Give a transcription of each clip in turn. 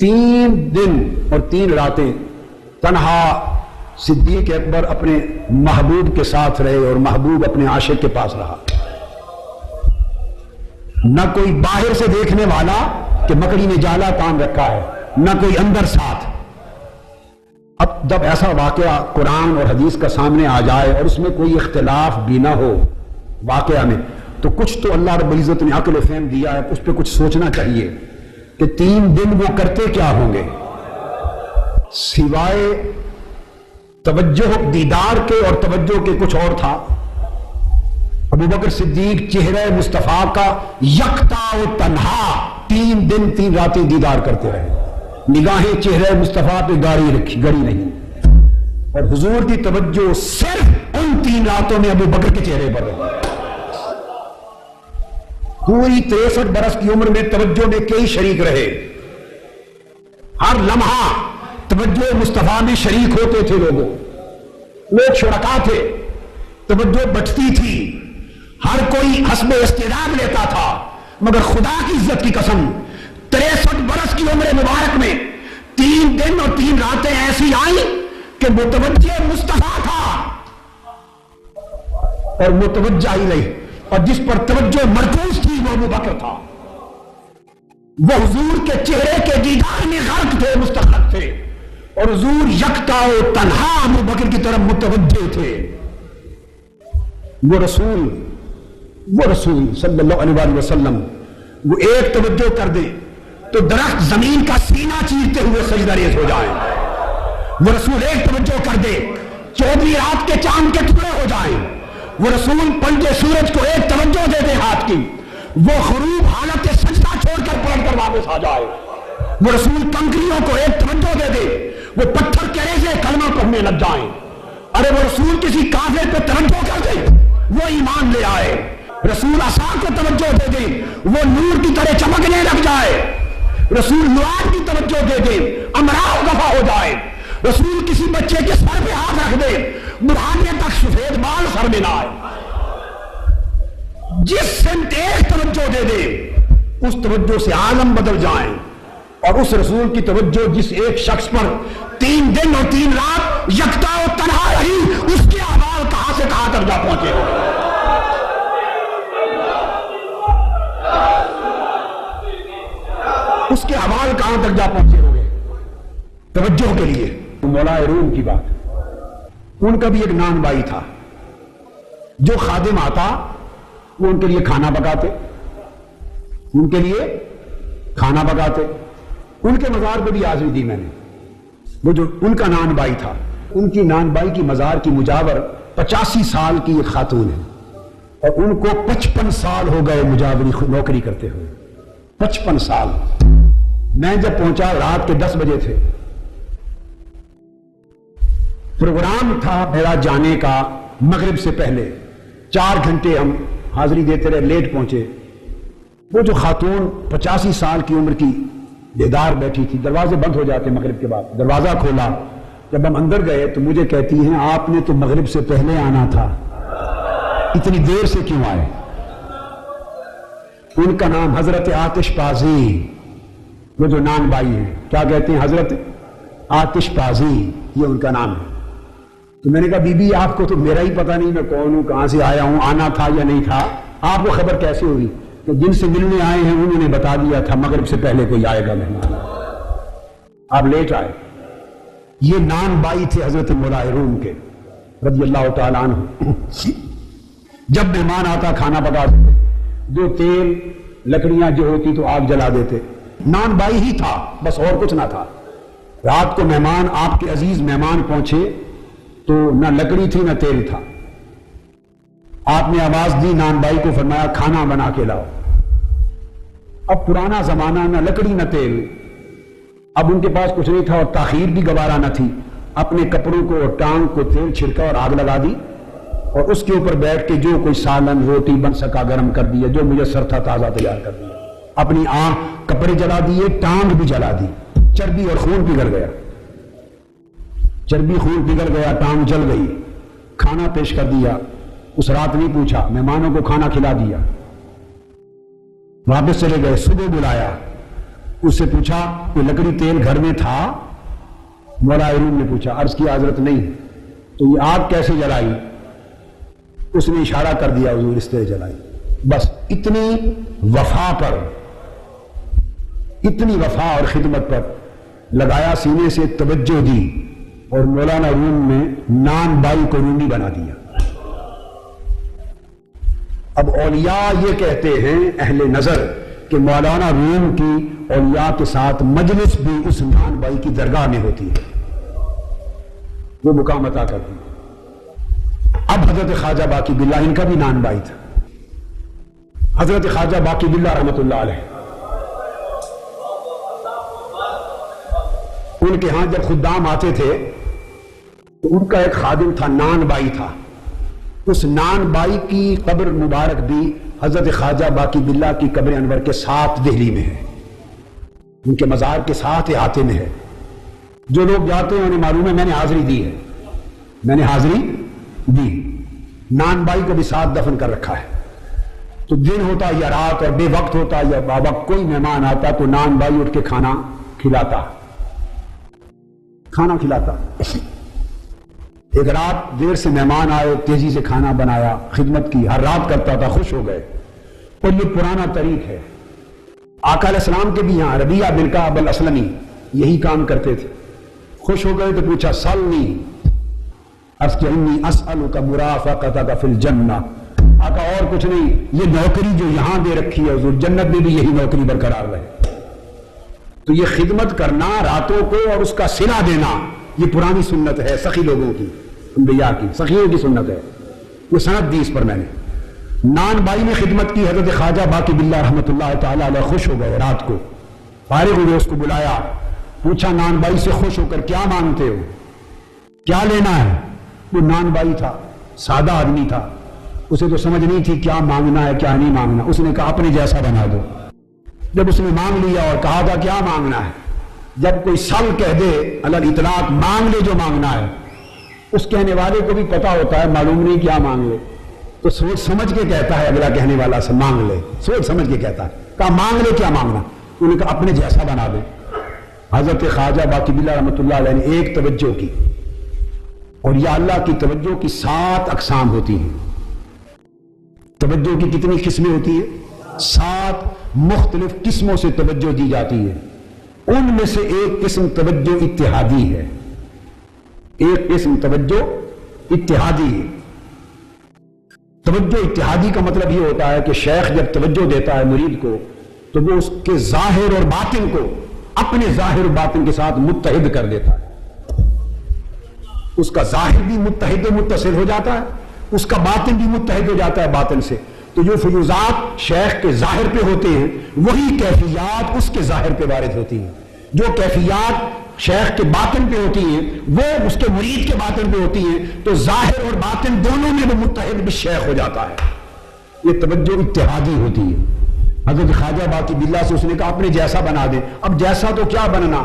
3 دن اور 3 راتیں تنہا صدیق اکبر اپنے محبوب کے ساتھ رہے اور محبوب اپنے عاشق کے پاس رہا. نہ کوئی باہر سے دیکھنے والا کہ مکڑی نے جالا تان رکھا ہے، نہ کوئی اندر ساتھ. اب جب ایسا واقعہ قرآن اور حدیث کا سامنے آ جائے اور اس میں کوئی اختلاف بھی نہ ہو واقعہ میں، تو کچھ تو اللہ رب العزت نے عقل و فہم دیا ہے، اس پہ کچھ سوچنا چاہیے کہ 3 دن وہ کرتے کیا ہوں گے سوائے توجہ دیدار کے. اور توجہ کے کچھ اور تھا. ابو بکر صدیق چہرہ مصطفیٰ کا یکتا و تنہا 3 دن 3 راتیں دیدار کرتے رہے. نگاہیں چہرہ مصطفیٰ پہ گڑی نہیں، اور حضور کی توجہ صرف ان 3 راتوں میں ابو بکر کے چہرے پر رہی. پوری 63 برس کی عمر میں توجہ میں کئی شریک رہے، ہر لمحہ توجہ مصطفیٰ میں شریک ہوتے تھے. لوگ شرکا تھے، توجہ بٹتی تھی، ہر کوئی حسب استعداد لیتا تھا. مگر خدا کی عزت کی قسم 63 برس کی عمر مبارک میں 3 دن اور 3 راتیں ایسی آئیں کہ متوجہ مصطفیٰ تھا اور متوجہ ہی رہی، اور جس پر توجہ مرکوز تھی وہ ابو بکر تھا. وہ حضور کے چہرے کے دیدار میں غرق تھے، مستغرق تھے، اور حضور یکتا و تنہا ابو بکر کی طرف متوجہ تھے. وہ رسول صلی اللہ علیہ وسلم وہ ایک توجہ کر دے تو درخت زمین کا سینہ چیرتے ہوئے سجدہ ریز ہو جائیں. وہ رسول ایک توجہ کر دے 14ویں رات کے چاند کے ٹکڑے ہو جائیں. وہ رسول پلٹے سورج کو ایک توجہ دے دے ہاتھ کی، وہ غروب حالت سجدہ چھوڑ کر پلٹ کر واپس آ جائے. وہ رسول کنکریوں کو ایک توجہ دے دے، وہ پتھر کے ریزے کلمہ پڑھنے لگ جائیں. ارے وہ رسول کسی کافر کو توجہ کر دے وہ ایمان لے آئے. رسول عصا کو توجہ دے دے وہ نور کی طرح چمکنے لگ جائے. رسول نوار کی توجہ دے دے امراض دفع ہو جائے. رسول کسی بچے کے سر پہ ہاتھ رکھ دے بڑھانے تک سفید بال سر میں نہ آئے. جس سمت ایک توجہ دے دے اس توجہ سے عالم بدل جائیں. اور اس رسول کی توجہ جس ایک شخص پر 3 دن اور 3 رات یکتا و تنہا رہی، اس کے احوال کہاں سے کہاں تک جا پہنچے. اس کے احوال کہاں تک جا پہنچے ہو گئے توجہ کے لیے. مولا روم کی بات، ان کا بھی ایک نان بھائی تھا، جو خادم آتا وہ ان کے لیے کھانا پکاتے، ان کے مزار پہ بھی حاضری دی میں نے. وہ جو ان کا نان بھائی تھا، ان کی نان بھائی کی مزار کی مجاور 85 سال کی ایک خاتون ہے، اور ان کو 55 سال ہو گئے مجاوری نوکری کرتے ہوئے. 55 سال. میں جب پہنچا رات کے 10 بجے تھے. پروگرام تھا میرا جانے کا مغرب سے پہلے، 4 گھنٹے ہم حاضری دیتے رہے، لیٹ پہنچے. وہ جو خاتون 85 سال کی عمر کی بیدار بیٹھی تھی، دروازے بند ہو جاتے مغرب کے بعد. دروازہ کھولا، جب ہم اندر گئے تو مجھے کہتی ہیں آپ نے تو مغرب سے پہلے آنا تھا، اتنی دیر سے کیوں آئے؟ ان کا نام حضرت آتش پازی، وہ جو نان بھائی ہیں کیا کہتے ہیں؟ حضرت آتش پازی، یہ ان کا نام ہے. تو میں نے کہا بی بی آپ کو تو میرا ہی پتہ نہیں میں کون ہوں، کہاں سے آیا ہوں، آنا تھا یا نہیں تھا، آپ کو خبر کیسے ہوئی؟ کہ جن سے ملنے آئے ہیں انہوں نے بتا دیا تھا مغرب سے پہلے کوئی آئے گا مہمان، آپ لیٹ آئے. یہ نان بھائی تھے حضرت مولا روم کے رضی اللہ تعالیٰ عنہ. جب مہمان آتا کھانا پکا دیتے، جو تیل لکڑیاں جو ہوتی تو آگ جلا دیتے. نان بھائی ہی تھا بس، اور کچھ نہ تھا. رات کو مہمان، آپ کے عزیز مہمان پہنچے تو نہ لکڑی تھی نہ تیل تھا. آپ نے آواز دی، نان بھائی کو فرمایا کھانا بنا کے لاؤ. اب پرانا زمانہ، نہ لکڑی نہ تیل، اب ان کے پاس کچھ نہیں تھا اور تاخیر بھی گوارا نہ تھی. اپنے کپڑوں کو اور ٹانگ کو تیل چھڑکا اور آگ لگا دی، اور اس کے اوپر بیٹھ کے جو کوئی سالن روٹی بن سکا گرم کر دیا، جو میسر تھا تازہ تیار کر دیا. اپنی کپڑے جلا دیے، ٹانگ بھی جلا دی. چربی اور خون پگھل گیا، چربی خون پگھل گیا، ٹانگ جل گئی. کھانا پیش کر دیا. اس رات نہیں پوچھا، مہمانوں کو کھانا کھلا دیا، واپس چلے گئے. صبح بلایا، اس سے پوچھا کہ لکڑی تیل گھر میں تھا؟ مولا روم نے پوچھا، عرض کیا حضرت نہیں۔ تو یہ آگ کیسے جلائی؟ اس نے اشارہ کر دیا حضور اس طرح جلائی۔ بس اتنی وفا پر، اتنی وفا اور خدمت پر لگایا سینے سے، توجہ دی، اور مولانا روم نے نان بائی کو رومی بنا دیا۔ اب اولیاء یہ کہتے ہیں اہل نظر کہ مولانا روم کی اولیاء کے ساتھ مجلس بھی اس نان بائی کی درگاہ میں ہوتی ہے، وہ مقام عطا کرتی ہے۔ اب حضرت خواجہ باقی باللہ، ان کا بھی نان بائی تھا، حضرت خواجہ باقی باللہ رحمۃ اللہ علیہ، ان کے ہاں جب خدام آتے تھے تو ان کا ایک خادم تھا، نان بائی تھا۔ اس نان بائی کی قبر مبارک بھی حضرت خواجہ باقی باللہ کی قبر انور کے ساتھ دہلی میں ہے، ان کے مزار کے ساتھ احاطے میں ہے۔ جو لوگ جاتے ہیں انہیں معلوم ہے، میں نے حاضری دی ہے، میں نے حاضری دی۔ نان بائی کو بھی ساتھ دفن کر رکھا ہے۔ تو دن ہوتا یا رات اور بے وقت ہوتا یا باوقت کوئی مہمان آتا تو نان بائی اٹھ کے کھانا کھلاتا۔ ایک رات دیر سے مہمان آئے، تیزی سے کھانا بنایا، خدمت کی، ہر رات کرتا تھا، خوش ہو گئے۔ اور یہ پرانا طریق ہے، آقا علیہ السلام کے بھی یہاں ربیعہ بن کعب الاسلمی یہی کام کرتے تھے۔ خوش ہو گئے تو پوچھا، سلنی انی اسألک مرافقتک فی الجنہ۔ آقا اور کچھ نہیں، یہ نوکری جو یہاں دے رکھی ہے حضور، جنت میں بھی یہی نوکری برقرار رہے۔ تو یہ خدمت کرنا راتوں کو اور اس کا صلہ دینا، یہ پرانی سنت ہے سخی لوگوں کی، انبیاء کی، سخیوں کی سنت ہے۔ وہ سند دی اس پر میں نے۔ نان بائی نے خدمت کی، حضرت خواجہ باقی باللہ رحمۃ اللہ تعالی علیہ خوش ہو گئے۔ رات کو فارغ ہوئے، اس کو بلایا، پوچھا نان بائی سے خوش ہو کر کیا مانگتے ہو، کیا لینا ہے؟ وہ نان بائی تھا، سادہ آدمی تھا، اسے تو سمجھ نہیں تھی کیا مانگنا ہے کیا نہیں مانگنا۔ اس نے کہا اپنے جیسا بنا دو۔ جب اس نے مانگ لیا اور کہا تھا کیا مانگنا ہے، جب کوئی سل کہہ دے علی اطلاق، مانگ لے جو مانگنا ہے، اس کہنے والے کو بھی پتا ہوتا ہے معلوم نہیں کیا مانگ لے، تو سوچ سمجھ کے کہتا ہے اگلا کہنے والا سے مانگ لے، سوچ سمجھ کے کہتا ہے۔ کہا مانگ لے کیا مانگنا، انہوں نے کہا اپنے جیسا بنا دے۔ حضرت خواجہ باقی باللہ رحمۃ اللہ علیہ نے ایک توجہ کی، اور یا اللہ کی توجہ کی 7 اقسام ہوتی ہیں۔ توجہ کی کتنی قسمیں ہوتی ہیں؟ 7 مختلف قسموں سے توجہ دی جاتی ہے۔ ان میں سے ایک قسم توجہ اتحادی ہے، ایک قسم توجہ اتحادی ہے۔ توجہ اتحادی کا مطلب یہ ہوتا ہے کہ شیخ جب توجہ دیتا ہے مرید کو تو وہ اس کے ظاہر اور باطن کو اپنے ظاہر و باطن کے ساتھ متحد کر دیتا ہے۔ اس کا ظاہر بھی متحد و متصل ہو جاتا ہے، اس کا باطن بھی متحد ہو جاتا ہے باطن سے۔ تو جو فیوزات شیخ کے ظاہر پہ ہوتے ہیں وہی کیفیات اس کے ظاہر پہ وارد ہوتی ہیں، جو کیفیات شیخ کے باطن پہ ہوتی ہیں وہ اس کے مرید کے باطن پہ ہوتی ہیں، تو ظاہر اور باطن دونوں میں وہ متحد بالشیخ ہو جاتا ہے۔ یہ توجہ اتحادی ہوتی ہے۔ حضرت خواجہ باقی باللہ سے اس نے کہا اپنے جیسا بنا دے۔ اب جیسا تو کیا بننا،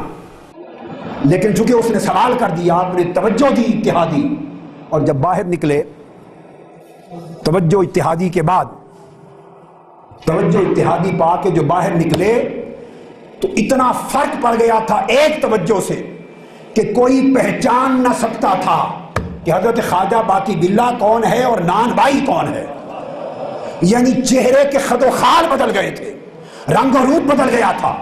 لیکن چونکہ اس نے سوال کر دیا، آپ نے توجہ دی اتحادی، اور جب باہر نکلے توجہ اتحادی کے بعد، توجہ اتحادی پا کے جو باہر نکلے تو اتنا فرق پڑ گیا تھا ایک توجہ سے کہ کوئی پہچان نہ سکتا تھا کہ حضرت خواجہ باقی باللہ کون ہے اور نان بائی کون ہے۔ یعنی چہرے کے خد و خال بدل گئے تھے، رنگ و روپ بدل گیا تھا،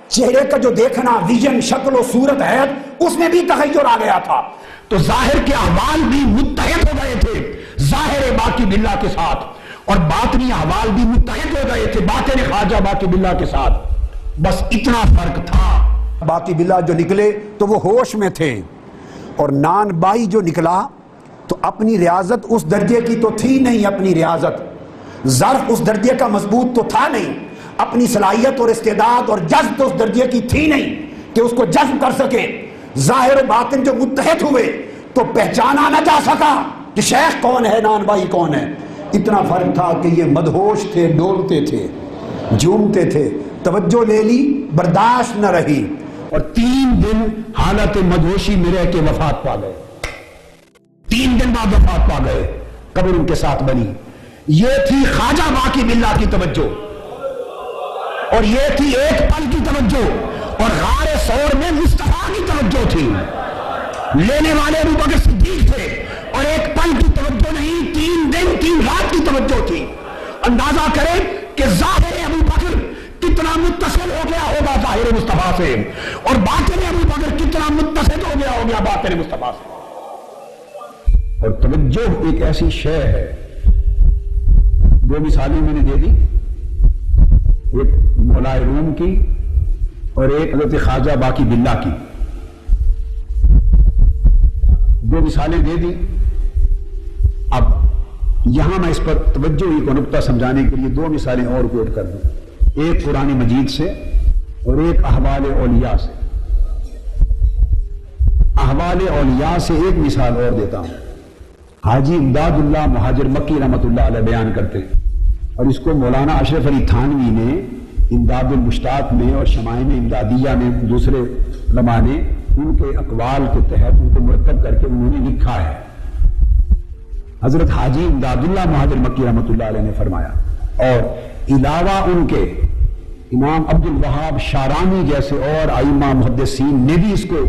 چہرے کا جو دیکھنا، ویژن، شکل و صورت ہے اس میں بھی تغیر آ گیا تھا۔ تو ظاہر کے احوال بھی متحد ہو گئے تھے ظاہر باقی باللہ کے ساتھ، اور باطنی احوال بھی متحد ہو گئے تھے باطن خواجہ باقی باللہ کے ساتھ۔ بس اتنا فرق تھا۔ باقی باللہ جو نکلے تو وہ ہوش میں تھے، اور نان بائی جو نکلا تو اپنی ریاضت اس درجے کی تو تھی نہیں، اپنی ریاضت ظرف اس درجے کا مضبوط تو تھا نہیں، اپنی صلاحیت اور استعداد اور جذب تو اس درجے کی تھی نہیں کہ اس کو جذب کر سکے۔ ظاہر و باطن جو متحد ہوئے تو پہچانا نہ جا سکا کہ شیخ کون ہے، نان بائی کون ہے۔ اتنا فرق تھا کہ یہ مدہوش تھے، ڈولتے تھے، جھومتے تھے، توجہ لے لی، برداشت نہ رہی، اور 3 دن حالت مدہوشی میں رہ کے وفات پا گئے۔ 3 دن بعد وفات پا گئے، قبر ان کے ساتھ بنی۔ یہ تھی خواجہ باقی باللہ کی توجہ۔ اور یہ تھی ایک پل کی توجہ، اور غار ثور میں مصطفیٰ کی توجہ تھی، لینے والے ابو بکر صدیق تھے، اور ایک پل کی توجہ نہیں، 3 دن 3 رات کی توجہ تھی۔ اندازہ کریں کہ ظاہر ابو بکر کتنا متصل ہو گیا ہوگا ظاہر مصطفیٰ سے، اور باطن ابو بکر کتنا متصل ہو گیا باطن مصطفیٰ سے۔ اور توجہ ایک ایسی شے ہے، 2 مثالیں میں نے دے دی، ایک مولائے روم کی اور ایک حضرت خواجہ باقی باللہ کی، 2 مثالیں دے دی۔ اب یہاں میں اس پر توجہ ہی کو نقطہ سمجھانے کے لیے 2 مثالیں اور کوٹ کر دوں، ایک قرآن مجید سے اور ایک احوال اولیاء سے۔ احوال اولیاء سے ایک مثال اور دیتا ہوں۔ حاجی امداد اللہ مہاجر مکی رحمۃ اللہ علیہ بیان کرتے ہیں، اور اس کو مولانا اشرف علی تھانوی نے امداد المشتاق میں اور شمائم امدادیہ میں دوسرے علماء نے ان کے اقوال کے تحت ان کو مرتب کر کے انہوں نے لکھا ہے۔ حضرت حاجی امداد اللہ مہاجر مکی رحمۃ اللہ علیہ نے فرمایا، اور علاوہ ان کے امام عبد الوہاب شارانی جیسے اور ائمہ محدثین نے بھی اس کو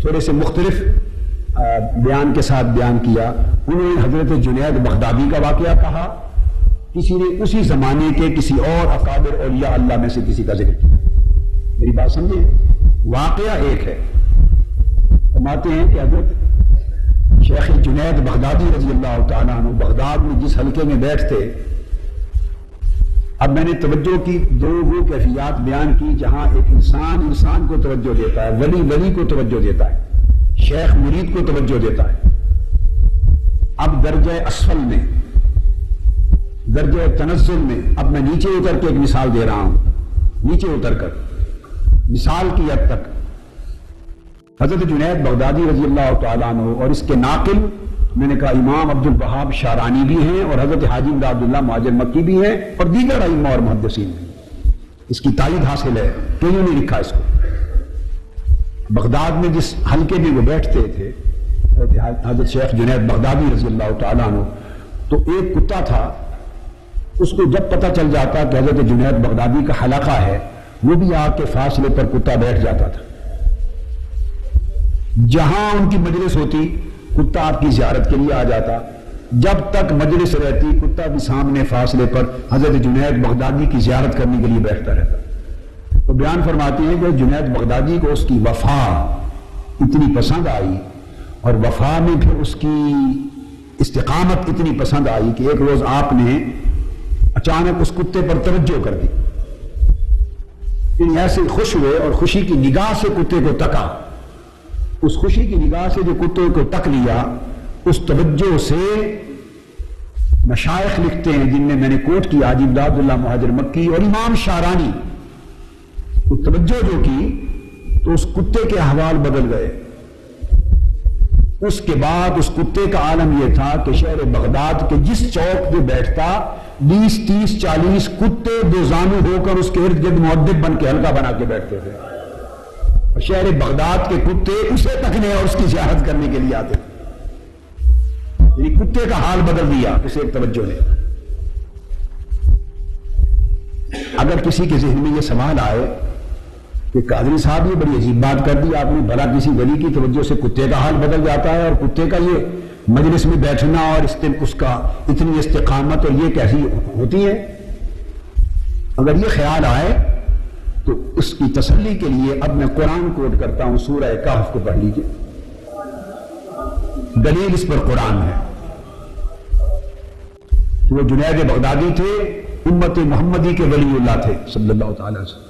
تھوڑے سے مختلف بیان کے ساتھ بیان کیا۔ انہوں نے حضرت جنید بغدادی کا واقعہ کہا، کسی نے اسی زمانے کے کسی اور اکابر اولیاء اللہ میں سے کسی کا ذکر کیا۔ میری بات سمجھیں، واقعہ ایک ہے۔ فرماتے ہیں کہ حضرت شیخ جنید بغدادی رضی اللہ تعالیٰ عنہ بغداد میں جس حلقے میں بیٹھتے، اب میں نے توجہ کی 2 وہ کیفیات بیان کی جہاں ایک انسان کو توجہ دیتا ہے، ولی کو توجہ دیتا ہے، شیخ مرید کو توجہ دیتا ہے۔ اب درجہ اسفل میں، درجہ تنزل میں، اب میں نیچے اتر کے ایک مثال دے رہا ہوں، نیچے اتر کر مثال کی حد تک حضرت جنید بغدادی رضی اللہ تعالیٰ عنہ اور اس کے ناقل میں نے کہا امام عبد الوہاب شارانی بھی ہیں، اور حضرت حاجی امداد اللہ مہاجر مکی بھی ہیں، اور دیگر ائمہ اور محدثین بھی۔ اس کی تائید حاصل ہے، کیوں نہیں لکھا اس کو۔ بغداد میں جس حلقے میں وہ بیٹھتے تھے حضرت شیخ جنید بغدادی رضی اللہ تعالیٰ عنہ، تو ایک کتا تھا، اس کو جب پتہ چل جاتا کہ حضرت جنید بغدادی کا حلقہ ہے، وہ بھی آ کے فاصلے پر کتا بیٹھ جاتا تھا۔ جہاں ان کی مجلس ہوتی کتا آپ کی زیارت کے لیے آ جاتا، جب تک مجلس رہتی کتا بھی سامنے فاصلے پر حضرت جنید بغدادی کی زیارت کرنے کے لیے بیٹھتا رہتا۔ تو بیان فرماتے ہیں کہ جنید بغدادی کو اس کی وفا اتنی پسند آئی، اور وفا میں پھر اس کی استقامت اتنی پسند آئی کہ ایک روز آپ نے اچانک اس کتے پر توجہ کر دی، ایسے خوش ہوئے اور خوشی کی نگاہ سے کتے کو تکا۔ اس خوشی کی نگاہ سے جو کتے کو تک لیا، اس توجہ سے مشائخ لکھتے ہیں جن میں نے کوٹ کیا حاجی امداد اللہ مہاجر مکی اور امام شارانی، اس توجہ جو کی تو اس کتے کے احوال بدل گئے۔ اس کے بعد اس کتے کا عالم یہ تھا کہ شہر بغداد کے جس چوک پہ بیٹھتا 20 30 40 کتے دو زانو ہو کر اس کے ارد گرد مؤدب بن کے حلقہ بنا کے بیٹھتے تھے، اور شہر بغداد کے کتے اسے تکنے اور اس کی زیارت کرنے کے لیے آتے تھے۔ یعنی کتے کا حال بدل دیا اسے ایک توجہ نے۔ اگر کسی کے ذہن میں یہ سوال آئے کہ قادری صاحب یہ بڑی عجیب بات کر دی آپ نے، بھلا کسی ولی کی توجہ سے کتے کا حال بدل جاتا ہے، اور کتے کا یہ مجلس میں بیٹھنا اور اس کا اتنی استقامت اور یہ کیسی ہوتی ہے؟ اگر یہ خیال آئے تو اس کی تسلی کے لیے اب میں قرآن کوٹ کرتا ہوں، سورہ کہف کو پڑھ لیجئے، دلیل اس پر قرآن ہے۔ وہ جنید بغدادی تھے، امت محمدی کے ولی اللہ تھے صلی اللہ تعالی وسلم،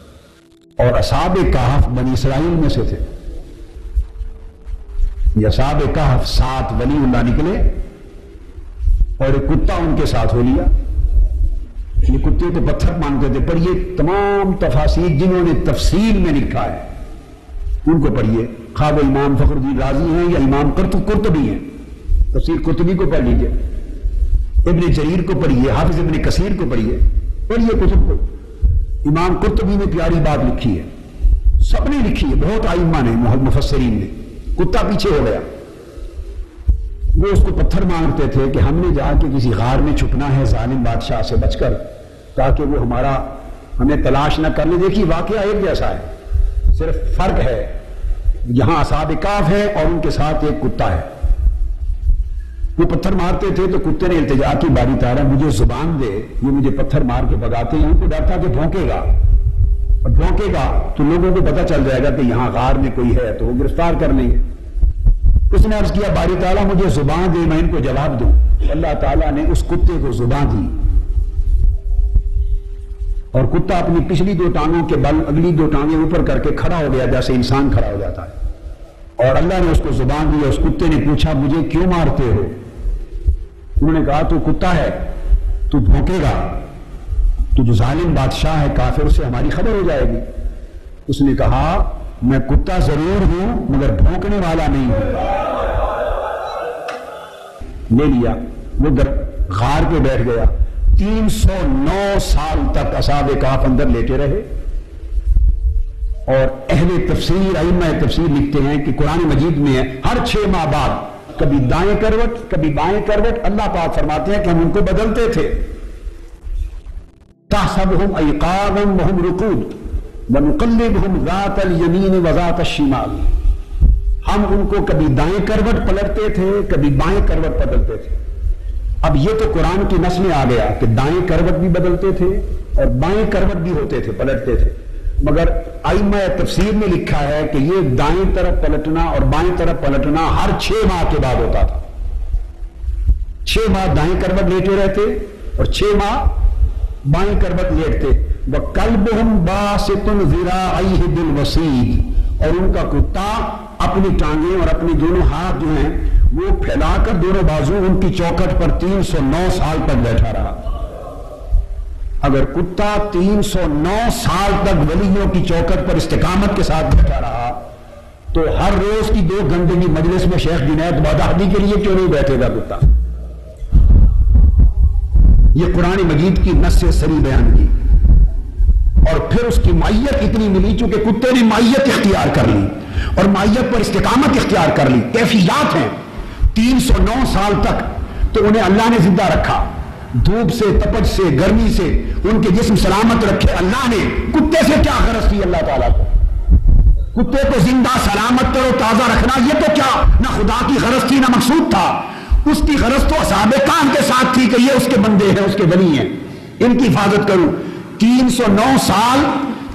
اور اصحاب کہف بنی اسرائیل میں سے تھے۔ یہ اصحاب کہف 7 ولی اللہ نکلے اور ایک کتا ان کے ساتھ ہو لیا۔ یہ کتے کو پتھر مانگتے تھے، پر یہ تمام تفاسیر جنہوں نے تفصیل میں لکھا ہے ان کو پڑھیے، خواہ وہ امام فخر الدین رازی ہیں یا امام قرطبی ہیں، تفسیر قرطبی کو پڑھ لیجیے، ابن جریر کو پڑھیے، حافظ ابن کثیر کو پڑھیے کتب کو۔ امام قرطبی نے پیاری بات لکھی ہے، سب نے لکھی ہے، بہت ائمہ نے مفسرین نے۔ کتا پیچھے ہو گیا، وہ اس کو پتھر مانگتے تھے کہ ہم نے جا کے کسی غار میں چھپنا ہے ظالم بادشاہ سے بچ کر، تاکہ وہ ہمیں تلاش نہ کرنے. دیکھیے واقعہ ایک جیسا ہے، صرف فرق ہے یہاں اصحاب کہف ہے اور ان کے ساتھ ایک کتا ہے. وہ پتھر مارتے تھے تو کتے نے التجا کی باری تعالیٰ مجھے زبان دے، یہ مجھے پتھر مار کے بھگاتے ہیں. ان کو ڈر تھا کہ بھونکے گا، اور بھونکے گا تو لوگوں کو پتہ چل جائے گا کہ یہاں غار میں کوئی ہے تو وہ گرفتار کر لیں گے. اس نے عرض کیا باری تعالیٰ مجھے زبان دے میں ان کو جواب دوں. اللہ تعالیٰ نے اس کتے کو زبان دی اور کتا اپنی پچھلی 2 ٹانگوں کے بل اگلی 2 ٹانگیں اوپر کر کے کھڑا ہو گیا جیسے انسان کھڑا ہو جاتا ہے. اور اللہ نے اس کو زبان دی. اس کتے نے پوچھا مجھے کیوں مارتے ہو؟ انہوں نے کہا تو کتا ہے، تو بھونکے گا، تو جو ظالم بادشاہ ہے کافر سے ہماری خبر ہو جائے گی. اس نے کہا میں کتا ضرور ہوں مگر بھونکنے والا نہیں ہوں. لے لیا، وہ غار پہ بیٹھ گیا. 309 سال تک اصحاب کہف اندر لیٹے رہے. اور اہل تفسیر ائمہ تفسیر لکھتے ہیں کہ قرآن مجید میں ہے ہر 6 ماہ بعد کبھی دائیں کروٹ کبھی بائیں کروٹ. اللہ پاک فرماتے ہیں کہ ہم ان کو بدلتے تھے. تحسبهم ایقاظا وهم رقود ونقلبهم ذات الیمین وذات الشمال. ہم ان کو کبھی دائیں کروٹ پلٹتے تھے کبھی بائیں کروٹ بدلتے تھے. اب یہ تو قرآن کی نس میں آ گیا کہ دائیں کروٹ بھی بدلتے تھے اور بائیں کروٹ بھی ہوتے تھے، پلٹتے تھے. مگر ائمہ تفسیر میں لکھا ہے کہ یہ دائیں طرف پلٹنا اور بائیں طرف پلٹنا ہر 6 ماہ کے بعد ہوتا تھا. 6 ماہ دائیں کروٹ لیٹے رہتے اور 6 ماہ بائیں کروٹ لیٹتے. وَقَلْبُهُمْ بَاسِطٌ ذِرَاعَيْهِ بِالْوَصِيدِ. اور ان کا کتا اپنی ٹانگیں اور اپنے دونوں ہاتھ جو ہیں وہ پھیلا کر دونوں بازو ان کی چوکٹ پر 309 سال تک بیٹھا رہا. اگر کتا 309 سال تک ولیوں کی چوکٹ پر استقامت کے ساتھ بیٹھا رہا تو ہر روز کی 2 گھنٹے کی مجلس میں شیخ جنید بغدادی کے لیے کیوں نہیں بیٹھے گا کتا؟ یہ قرآن مجید کی نص سری بیان کی. اور پھر اس کی مائیت اتنی ملی چونکہ کتے نے مائیت اختیار کر لی اور مائیت پر استقامت اختیار کر لی. کیفیات ہیں. 309 سال تک تو انہیں اللہ نے زندہ رکھا، دھوپ سے، تپش سے، گرمی سے ان کے جسم سلامت رکھے اللہ نے. کتے سے کیا غرض تھی اللہ تعالیٰ کو؟ کتے کو زندہ سلامت تر و تازہ رکھنا یہ تو کیا نہ خدا کی غرض تھی نہ مقصود تھا. اس کی غرض تو اصحاب کہف کے ساتھ تھی کہ یہ اس کے بندے ہیں، اس کے ولی ہیں، ان کی حفاظت کروں. 309 سال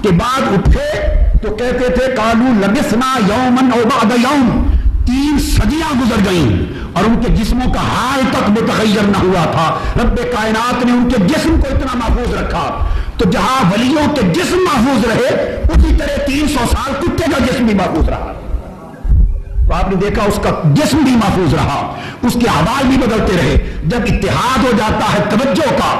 کے بعد اٹھے تو کہتے تھے قالوا لبثنا یوما او بعد یوم. 3 صدیاں گزر گئیں اور ان کے جسموں کا حال تک متغیر نہ ہوا تھا. رب کائنات نے ان کے جسم کو اتنا محفوظ رکھا تو جہاں ولیوں کے جسم محفوظ رہے اسی طرح 300 سال کتے کا جسم بھی محفوظ رہا. تو آپ نے دیکھا اس کا جسم بھی محفوظ رہا، اس کے احوال بھی بدلتے رہے. جب اتحاد ہو جاتا ہے توجہ کا،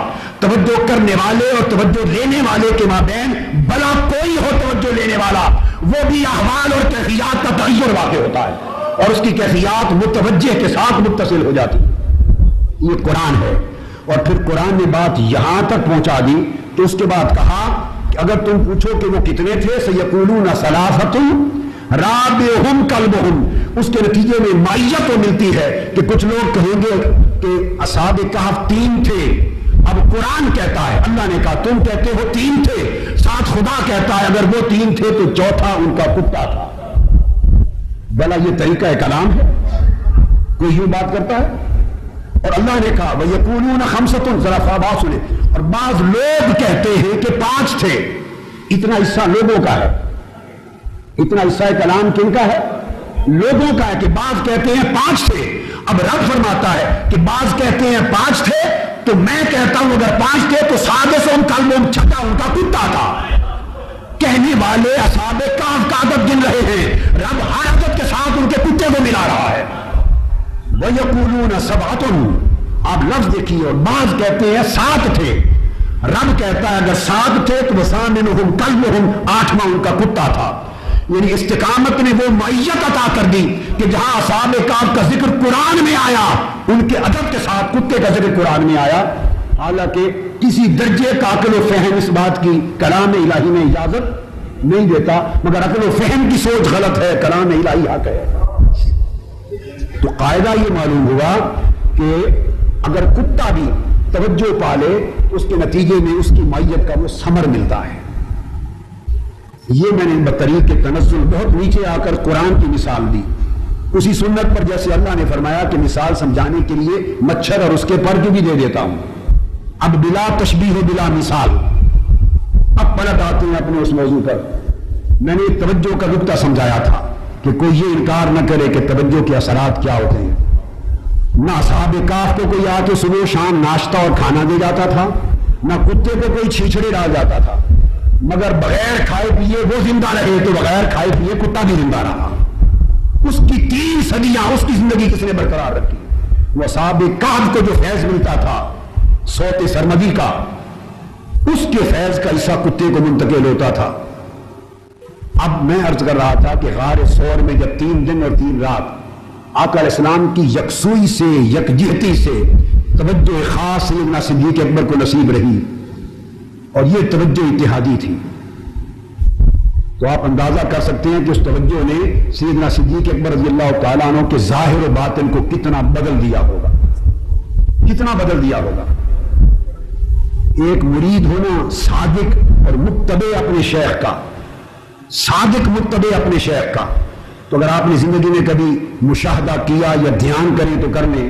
توجہ کرنے والے اور توجہ لینے والے کے مابین بلا کوئی ہو توجہ لینے والا، وہ بھی احوال اور کیفیات کا تغیر واقع ہوتا ہے اور اس کی کیفیات متوجہ کے ساتھ متصل ہو جاتی. یہ قرآن ہے. اور پھر قرآن نے بات یہاں تک پہنچا دی تو اس کے بعد کہا کہ اگر تم پوچھو کہ وہ کتنے تھے سیقولون ثلاثۃ رابعہم کلبہم. اس کے نتیجے میں مائیت تو ملتی ہے کہ کچھ لوگ کہیں گے کہ اصحاب کہف 3 تھے. اب قرآن کہتا ہے، اللہ نے کہا تم کہتے ہو 3 تھے، ساتھ خدا کہتا ہے اگر وہ 3 تھے تو چوتھا ان کا کتا تھا. بلا یہ طریقہ کلام ہے؟ کوئی یوں بات کرتا ہے؟ اور اللہ نے کہا وَيَقُولُونَ خَمْسَةٌ. ذرا فابات سنیں. اور بعض لوگ کہتے ہیں کہ 5 تھے. اتنا حصہ لوگوں کا ہے. اتنا حصہ کلام کن کا ہے؟ لوگوں کا ہے کہ بعض کہتے ہیں 5 تھے. اب رب فرماتا ہے کہ بعض کہتے ہیں 5 تھے تو میں کہتا ہوں اگر 5 تھے تو سادسہم کلبہم، چھٹا ان کا کتا تھا. کہنے والے اصحاب کہف کا عدد گن رہے ہیں، رب ہر عدد کے ساتھ ان کے کتے کو ملا رہا ہے. وَيَقُولُونَ سَبْعَةٌ. آپ لفظ دیکھیے. اور بعض کہتے ہیں 7 تھے. رب کہتا ہے اگر 7 تھے تو وَثَامِنُهُمْ كَلْبُهُمْ، 8واں ان کا کتا تھا. یعنی استقامت نے وہ معیت عطا کر دی کہ جہاں اصحاب کہف کا ذکر قرآن میں آیا ان کے عدد کے ساتھ کتے کا ذکر قرآن میں آیا. حالانکہ کسی درجے کا عقل و فہم اس بات کی کلام الہی میں اجازت نہیں دیتا، مگر عقل و فہم کی سوچ غلط ہے، کلام الہی حق ہے. تو قاعدہ یہ معلوم ہوا کہ اگر کتا بھی توجہ پالے اس کے نتیجے میں اس کی معیت کا وہ ثمر ملتا ہے. یہ میں نے بطریق کے تنزل بہت نیچے آ کر قرآن کی مثال دی اسی سنت پر، جیسے اللہ نے فرمایا کہ مثال سمجھانے کے لیے مچھر اور اس کے پر کی بھی دے دیتا ہوں. اب بلا تشبیہ و بلا مثال اب پلٹ آتے ہیں اپنے اس موضوع پر. میں نے توجہ کا نقطہ سمجھایا تھا کہ کوئی یہ انکار نہ کرے کہ توجہ کے اثرات کیا ہوتے ہیں. نہ اصحاب کہف کو کوئی آ کے صبح شام ناشتہ اور کھانا دے جاتا تھا، نہ کتے کو کوئی چھیچڑے ڈال جاتا تھا، مگر بغیر کھائے پیے وہ زندہ رہے تو بغیر کھائے پیے کتا بھی زندہ رہا. اس کی 3 صدیاں اس کی زندگی کس نے برقرار رکھی. وہ اصحاب کہف کو جو فیض ملتا تھا صوت سرمدی کا، اس کے فیض کا حصہ کتے کو منتقل ہوتا تھا. اب میں عرض کر رہا تھا کہ غار ثور میں جب 3 دن اور 3 رات آقا علیہ السلام کی یکسوئی سے یکجہتی سے توجہ خاص سیدنا صدیق اکبر کو نصیب رہی اور یہ توجہ اتحادی تھی، تو آپ اندازہ کر سکتے ہیں کہ اس توجہ نے سیدنا صدیق اکبر رضی اللہ تعالیٰ عنہ کے ظاہر و باطن کو کتنا بدل دیا ہوگا، کتنا بدل دیا ہوگا. ایک مرید ہونا صادق اور متبع اپنے شیخ کا، صادق متبع اپنے شیخ کا. تو اگر آپ نے زندگی میں کبھی مشاہدہ کیا یا دھیان کریں تو کر لیں،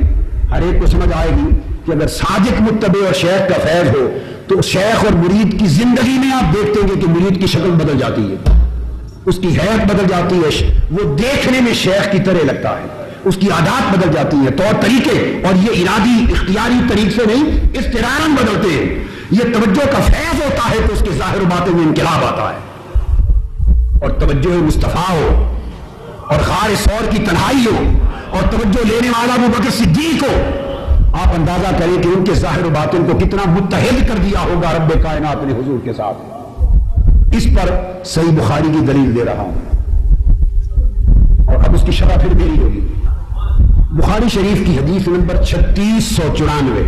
ہر ایک کو سمجھ آئے گی کہ اگر صادق متبع اور شیخ کا فیض ہو تو شیخ اور مرید کی زندگی میں آپ دیکھتے ہیں کہ مرید کی شکل بدل جاتی ہے، اس کی حیت بدل جاتی ہے، وہ دیکھنے میں شیخ کی طرح لگتا ہے، اس کی عادات بدل جاتی ہیں، طور طریقے، اور یہ ارادی اختیاری طریق سے نہیں اضطرارن بدلتے ہیں. یہ توجہ کا فیض ہوتا ہے تو اس کے ظاہر و باطن میں انقلاب آتا ہے. اور توجہ مصطفیٰ ہو اور غار ثور کی تنہائی ہو اور توجہ لینے والا ابو بکر صدیق ہو، آپ اندازہ کریں کہ ان کے ظاہر و باطن کو کتنا متحد کر دیا ہوگا رب کائنات نے حضور کے ساتھ. اس پر صحیح بخاری کی دلیل دے رہا ہوں اور اب اس کی شرح پھر میری ہوگی. بخاری شریف کی حدیث نمبر 3694.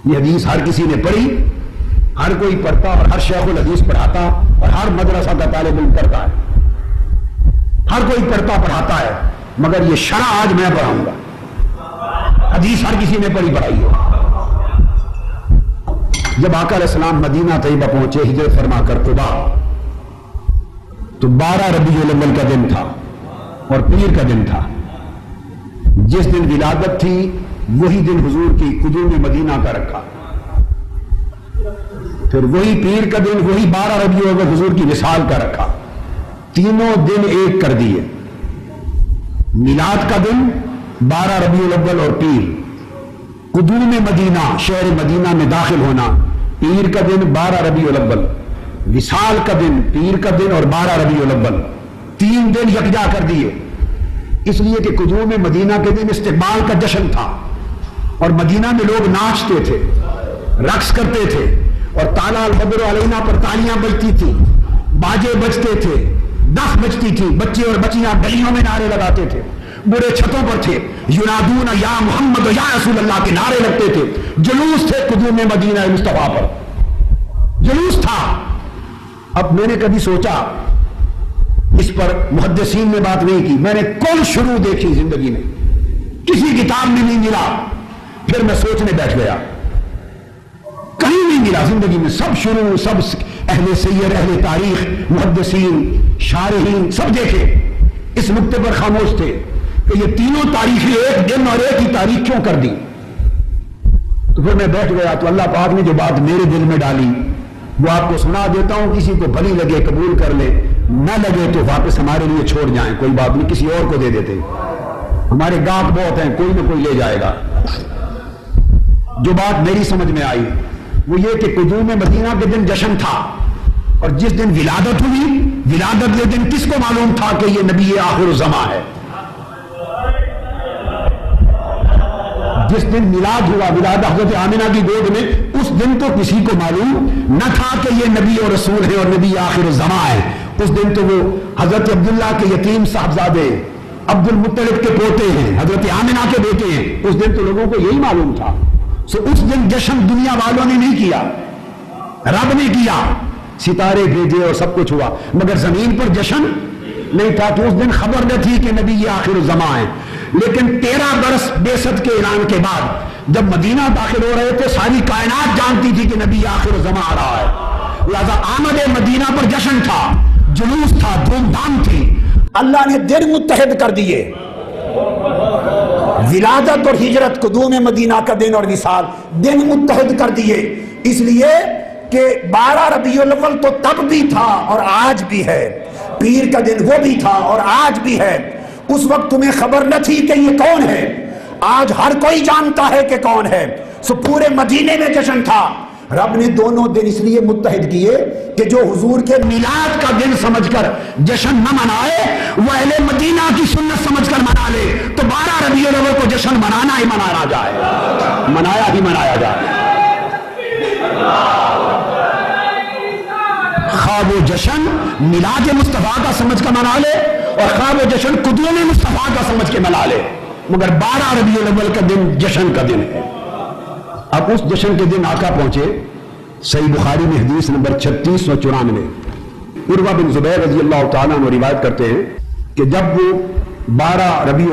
یہ حدیث ہر کسی نے پڑھی، ہر کوئی پڑھتا اور ہر شیخ الحدیث پڑھاتا اور ہر مدرسہ کا طالب علم پڑھتا ہے، ہر کوئی پڑھتا پڑھاتا ہے، مگر یہ شرح آج میں پڑھاؤں گا. حدیث ہر کسی نے پڑھی پڑھائی ہے. جب آقا علیہ السلام مدینہ طیبہ پہنچے ہجرت فرما کر قباء، تو 12 ربیع الاول کا دن تھا اور پیر کا دن تھا. جس دن ولادت تھی وہی دن حضور کی قدوم مدینہ کا رکھا، پھر وہی پیر کا دن، وہی 12 ربیع الاول حضور کی وصال کا رکھا. تینوں دن ایک کر دیے. میلاد کا دن 12 ربیع الاول اور پیر، قدوم مدینہ شہر مدینہ میں داخل ہونا پیر کا دن 12 ربیع الاول، وصال کا دن پیر کا دن اور 12 ربیع الاول، 3 دن یکجا کر دیے. اس لیے کہ قدوم مدینہ کے دن استقبال کا جشن تھا اور مدینہ میں لوگ ناچتے تھے، رقص کرتے تھے اور طالع البدر علینا پر تالیاں بجتی تھی، باجے بجتے تھے، دف بجتی تھی، بچے اور بچیاں گلیوں میں نعرے لگاتے تھے، بڑے چھتوں پر تھے، ینادون یا محمد یا رسول اللہ کے نعرے لگتے تھے. جلوس تھے قدوم مدینہ مصطفیٰ پر، جلوس تھا. اب میں نے کبھی سوچا، اس پر محدثین نے بات نہیں کی، میں نے کل شروع دیکھی زندگی میں، کسی کتاب میں نہیں ملا. پھر میں سوچنے بیٹھ گیا، کہیں نہیں ملا زندگی میں. سب شروع، سب اہل سیر، اہل تاریخ، محدثین، شارحین سب دیکھے، اس نقطے پر خاموش تھے کہ یہ تینوں تاریخیں ایک دن اور ایک ہی تاریخ کیوں کر دی. تو پھر میں بیٹھ گیا تو اللہ پاک نے جو بات میرے دل میں ڈالی وہ آپ کو سنا دیتا ہوں. کسی کو بھلی لگے قبول کر لے، نہ لگے تو واپس ہمارے لیے چھوڑ جائیں، کوئی بات نہیں، کسی اور کو دے دیتے. ہمارے گاہک بہت ہیں، کوئی نہ کوئی لے جائے گا. جو بات میری سمجھ میں آئی وہ یہ کہ قدوم مدینہ کے دن جشن تھا اور جس دن ولادت ہوئی، ولادت کے دن کس کو معلوم تھا کہ یہ نبی آخر الزمان ہے؟ جس دن میلاد ہوا، ولادت حضرت آمنہ کی گود میں، اس دن تو کسی کو معلوم نہ تھا کہ یہ نبی اور رسول ہے اور نبی آخر الزمان ہے. اس دن تو وہ حضرت عبداللہ کے یتیم صاحبزادے عبد المطلب کے پوتے ہیں، حضرت آمنہ کے بیٹے ہیں. اس دن تو لوگوں کو یہی معلوم تھا. اس دن جشن دنیا والوں نے نہیں کیا، رب نے کیا. ستارے بھیجے اور سب کچھ ہوا، مگر زمین پر جشن نہیں تھا. تو اس دن خبر نہ تھی کہ نبی یہ آخر الزمان ہے. لیکن 13 برس بعثت کے اعلان کے بعد جب مدینہ داخل ہو رہے تھے ساری کائنات جانتی تھی کہ نبی آخر زمان آ رہا ہے، لہذا آمد مدینہ پر جشن تھا، جلوس تھا، دھوم دھام تھی۔ اللہ نے دن متحد کر دیے، ولادت اور ہجرت، قدوم مدینہ کا دن اور وصال دن متحد کر دیے، اس لیے کہ 12 ربیع الاول تو تب بھی تھا اور آج بھی ہے، پیر کا دن وہ بھی تھا اور آج بھی ہے۔ اس وقت تمہیں خبر نہ تھی کہ یہ کون ہے، آج ہر کوئی جانتا ہے کہ کون ہے، سو پورے مدینے میں جشن تھا۔ رب نے دونوں دن اس لیے متحد کیے کہ جو حضور کے میلاد کا دن سمجھ کر جشن نہ منائے وہ اہل مدینہ کی سنت سمجھ کر منا لے، تو 12 ربیع الاول کو جشن منانا ہی منایا جائے، منایا ہی منایا جائے۔ خواہ وہ جشن میلاد مصطفیٰ کا سمجھ کر منا لے اور خواہ وہ جشن قدوم مصطفیٰ کا سمجھ کے منا لے، مگر 12 ربیع الاول کا دن جشن کا دن ہے۔ اب اس جشن کے دن آقا پہنچے، صحیح بخاری میں حدیث نمبر 3694، عروہ بن زبیر رضی اللہ تعالیٰ عنہ روایت کرتے ہیں کہ جب وہ 12 ربیع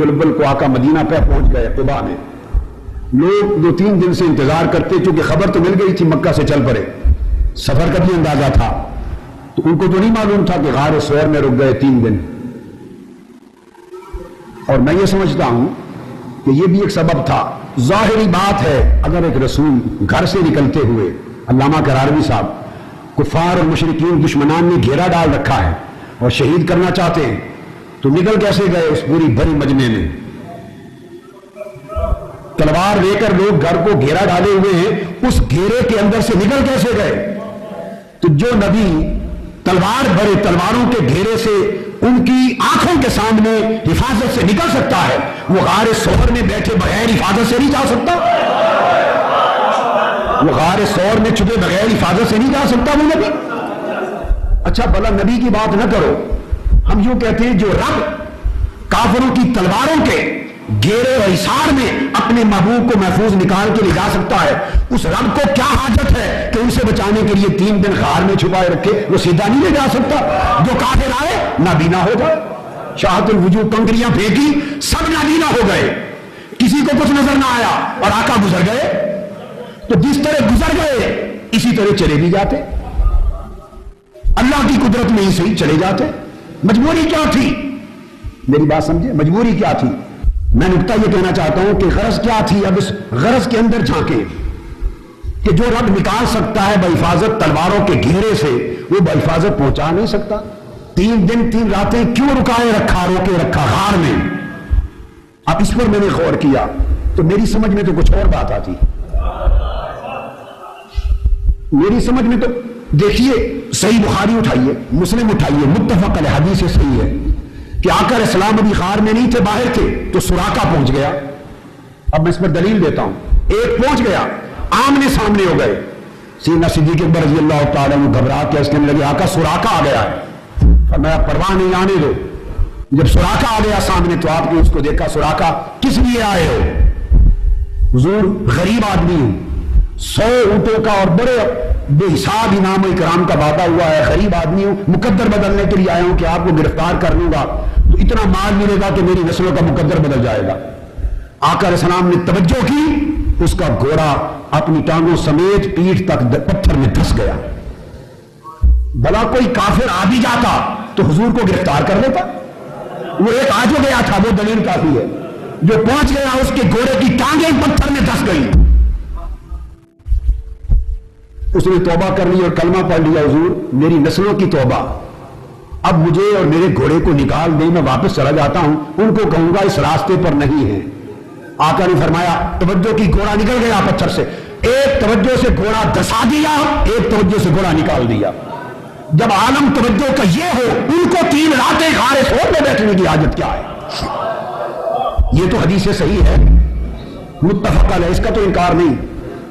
الاول کو آقا مدینہ پہ پہنچ گئے قباء میں، لوگ 2-3 دن سے انتظار کرتے، چونکہ خبر تو مل گئی تھی مکہ سے چل پڑے، سفر کا بھی اندازہ تھا، تو ان کو تو نہیں معلوم تھا کہ غار ثور میں رک گئے 3 دن۔ اور میں یہ سمجھتا ہوں کہ یہ بھی ایک سبب تھا۔ ظاہری بات ہے اگر ایک رسول گھر سے نکلتے ہوئے، علامہ قراروی صاحب، کفار اور مشرکین دشمنان نے گھیرا ڈال رکھا ہے اور شہید کرنا چاہتے ہیں، تو نکل کیسے گئے اس پوری بھری مجمع میں؟ تلوار لے کر لوگ گھر کو گھیرا ڈالے ہوئے ہیں، اس گھیرے کے اندر سے نکل کیسے گئے؟ تو جو نبی تلوار بھرے تلواروں کے گھیرے سے ان کی آنکھوں کے سامنے حفاظت سے نکل سکتا ہے، وہ غار ثور میں بیٹھے بغیر حفاظت سے نہیں جا سکتا؟ وہ غار ثور میں چھپے بغیر حفاظت سے نہیں جا سکتا وہ نبی؟ اچھا بھلا نبی کی بات نہ کرو، ہم یوں کہتے ہیں جو رب کافروں کی تلواروں کے گھیرے اور حصار میں اپنے محبوب کو محفوظ نکال کے لے جا سکتا ہے، اس رب کو کیا حاجت ہے کہ ان سے بچانے کے لیے 3 دن غار میں چھپائے رکھے؟ وہ سیدھا نہیں لے جا سکتا، جو کافر آئے نابینا ہو جائے۔ شاہت الوجوہ کنکریاں پھینکی، سب نابینا ہو گئے، کسی کو کچھ نظر نہ آیا اور آقا گزر گئے، تو جس طرح گزر گئے اسی طرح چلے بھی جاتے، اللہ کی قدرت میں ہی صحیح چلے جاتے۔ مجبوری کیا تھی؟ میری بات سمجھے، مجبوری کیا تھی؟ میں نکتہ یہ کہنا چاہتا ہوں کہ غرض کیا تھی، اب اس غرض کے اندر جھانکیں کہ جو رب نکال سکتا ہے بحفاظت تلواروں کے گھیرے سے، وہ بحفاظت پہنچا نہیں سکتا؟ 3 دن 3 راتیں کیوں روکے رکھا غار میں؟ اب اس پر میں نے غور کیا تو میری سمجھ میں تو کچھ اور بات آتی، میری سمجھ میں تو دیکھیے، صحیح بخاری اٹھائیے، مسلم اٹھائیے، متفق علیہ حدیث صحیح ہے کہ آقا علیہ السلام ابھی غار میں نہیں تھے، باہر تھے، تو سراقہ پہنچ گیا۔ اب میں اس پر دلیل دیتا ہوں، ایک پہنچ گیا، آمنے سامنے ہو گئے، سیدنا صدیق اکبر رضی اللہ تعالیٰ عنہ گھبرا کے اس کہنے لگے آقا سراقہ آ گیا ہے، فرمایا پرواہ نہیں، آنے دو۔ جب سراقہ آ گیا سامنے تو آپ نے اس کو دیکھا، سراقہ کس لیے آئے ہو؟ حضور غریب آدمی ہوں، 100 اونٹوں کا اور بڑے بے حساب انعام و اکرام کا وعدہ ہوا ہے، غریب آدمی ہوں، مقدر بدلنے کے لیے آیا ہوں کہ آپ کو گرفتار کر لوں گا تو اتنا مال ملے گا کہ میری نسلوں کا مقدر بدل جائے گا۔ آقا علیہ السلام نے توجہ کی، اس کا گھوڑا اپنی ٹانگوں سمیت پیٹھ تک پتھر میں دھس گیا۔ بھلا کوئی کافر آ بھی جاتا تو حضور کو گرفتار کر لیتا؟ وہ ایک آ جو گیا تھا وہ دلیل کافی ہے، جو پہنچ گیا اس کے گھوڑے کی ٹانگیں پتھر میں دھس گئی، اس نے توبہ کر لی اور کلمہ پڑھ لیا، حضور میری نسلوں کی توبہ، اب مجھے اور میرے گھوڑے کو نکال دیں، میں واپس چلا جاتا ہوں، ان کو کہوں گا اس راستے پر نہیں ہے۔ آقا نے فرمایا توجہ کی، گھوڑا نکل گیا پتھر سے، ایک توجہ سے گھوڑا دھسا دیا، ایک توجہ سے گھوڑا نکال دیا۔ جب عالم توجہ کا یہ ہو، ان کو 3 راتیں غار ثور میں بیٹھنے کی حاجت کیا ہے؟ یہ تو حدیث صحیح ہے، متفق علیہ، اس کا تو انکار نہیں۔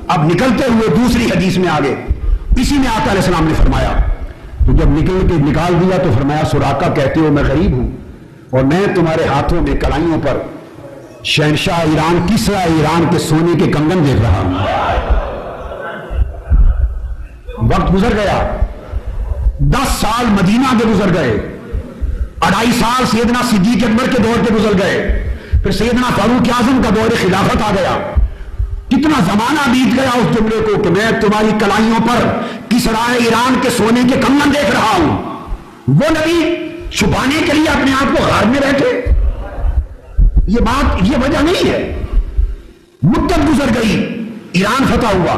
اب نکلتے ہوئے دوسری حدیث میں آگے اسی میں آقا علیہ السلام نے فرمایا، تو جب نکال دیا تو فرمایا سراقہ کہتے ہو میں غریب ہوں اور میں تمہارے ہاتھوں میں کڑائیوں پر شہنشاہ ایران کسرا ایران کے سونے کے کنگن دیکھ رہا ہوں۔ وقت گزر گیا، 10 سال مدینہ کے گزر گئے، 2.5 سال سیدنا صدیق اکبر کے دور کے گزر گئے، پھر سیدنا فاروق اعظم کا دور خلافت آ گیا. کتنا زمانہ بیت گیا اس جملے کو کہ میں تمہاری کلائیوں پر کسرائے ایران کے سونے کے کنگن دیکھ رہا ہوں. وہ نبی چھپانے کے لیے اپنے آپ کو غار میں بیٹھے. یہ وجہ نہیں ہے. مدت گزر گئی, ایران فتح ہوا,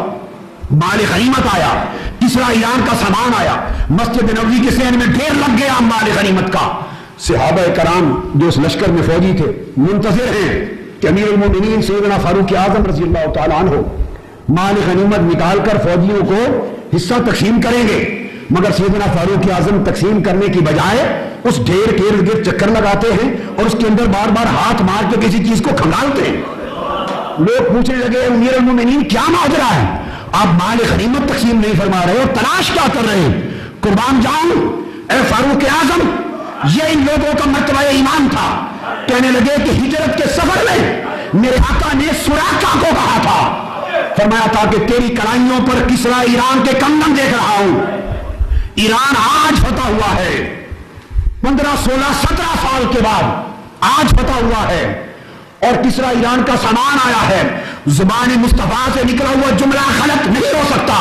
مال غنیمت آیا, کسرا ایران کا سامان آیا, مسجد نبوی کے صحن میں ڈھیر لگ گیا مال غنیمت کا. صحابہ کرام جو اس لشکر میں فوجی تھے منتظر ہیں کہ امیر المومنین سیدنا فاروق اعظم رضی اللہ تعالیٰ عنہ مال غنیمت نکال کر فوجیوں کو حصہ تقسیم کریں گے. مگر سیدنا فاروق اعظم تقسیم کرنے کی بجائے اس ڈھیر کے ارد گرد چکر لگاتے ہیں اور اس کے اندر بار بار ہاتھ مار کے کسی چیز کو کھنگالتے ہیں. لوگ پوچھنے لگے امیر المومنین کیا ماجرا ہے, آپ مال غنیمت تقسیم نہیں فرما رہے ہو, تلاش کیا کر رہے ہیں؟ قربان جاؤں اے فاروق اعظم, یہ ان لوگوں کا مرتبہ ایمان تھا. کہنے لگے کہ ہجرت کے سفر میں میرے آقا نے سراقہ کو کہا تھا, فرمایا تھا کہ تیری کڑائیوں پر کسرا ایران کے کنگن دیکھ رہا ہوں. ایران آج فتح ہوا ہے, 15 16 17 سال کے بعد آج فتح ہوا ہے, اور کسرا ایران کا سامان آیا ہے. زبان مصطفیٰ سے نکلا ہوا جملہ غلط نہیں ہو سکتا.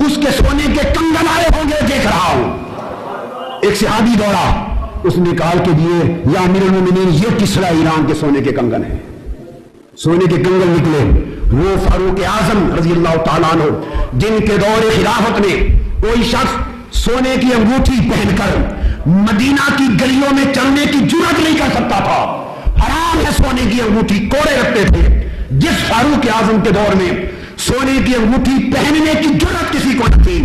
اس کے سونے کے کنگن آئے ہوں گے, دیکھ رہا ہوں. ایک صحابی دوڑا, اس نے نکال کے دیے, یا امیر المومنین یہ کسرا ایران کے سونے کے کنگن ہیں. سونے کے کنگن نکلے. وہ فاروق اعظم رضی اللہ تعالیٰ عنہ جن کے دور خلافت میں کوئی شخص سونے کی انگوٹھی پہن کر مدینہ کی گلیوں میں چلنے کی جرات نہیں کر سکتا تھا. حرام ہے سونے کی انگوٹھی, کوڑے رکھتے تھے. جس فاروق اعظم کے دور میں سونے کی انگوٹھی پہننے کی جرات کسی کو نہ تھی,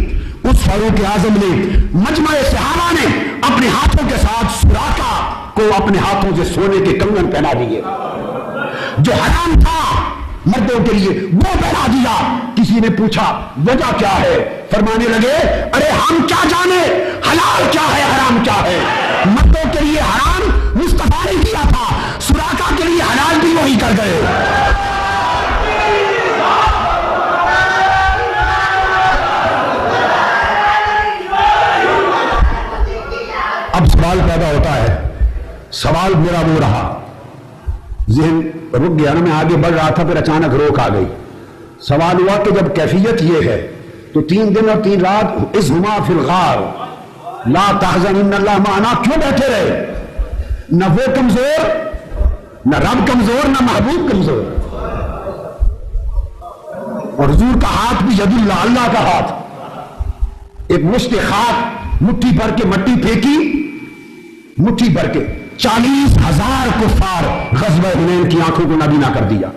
اس فاروق اعظم نے مجمع صحابہ نے اپنے ہاتھوں کے ساتھ سراقہ کو اپنے ہاتھوں سے سونے کے کنگن پہنا دیے. جو حرام تھا مردوں کے لیے وہ پہنا دیا. کسی نے پوچھا وجہ کیا ہے, فرمانے لگے ارے ہم کیا جانے حلال کیا ہے حرام کیا ہے. مردوں کے لیے حرام مصطفیٰ نے کیا تھا, سراقہ کے لیے حلال بھی وہی کر گئے. اب سوال پیدا ہوتا ہے, سوال میرا وہ رہا, ذہن رک گیا نا, میں آگے بڑھ رہا تھا پھر اچانک روک آ گئی. سوال ہوا کہ جب کیفیت یہ ہے تو 3 دن اور 3 رات اذہما فی الغار لا تحزن ان اللہ معنا کیوں بیٹھے رہے؟ نہ وہ کمزور, نہ رب کمزور, نہ محبوب کمزور, اور حضور کا ہاتھ بھی ید اللہ, اللہ کا ہاتھ. ایک مشت خاک مٹھی بھر کے مٹی پھینکی, مٹھی بھر کے 40,000 کفار غزوہ حنین کی آنکھوں کو نابینا کر دیا.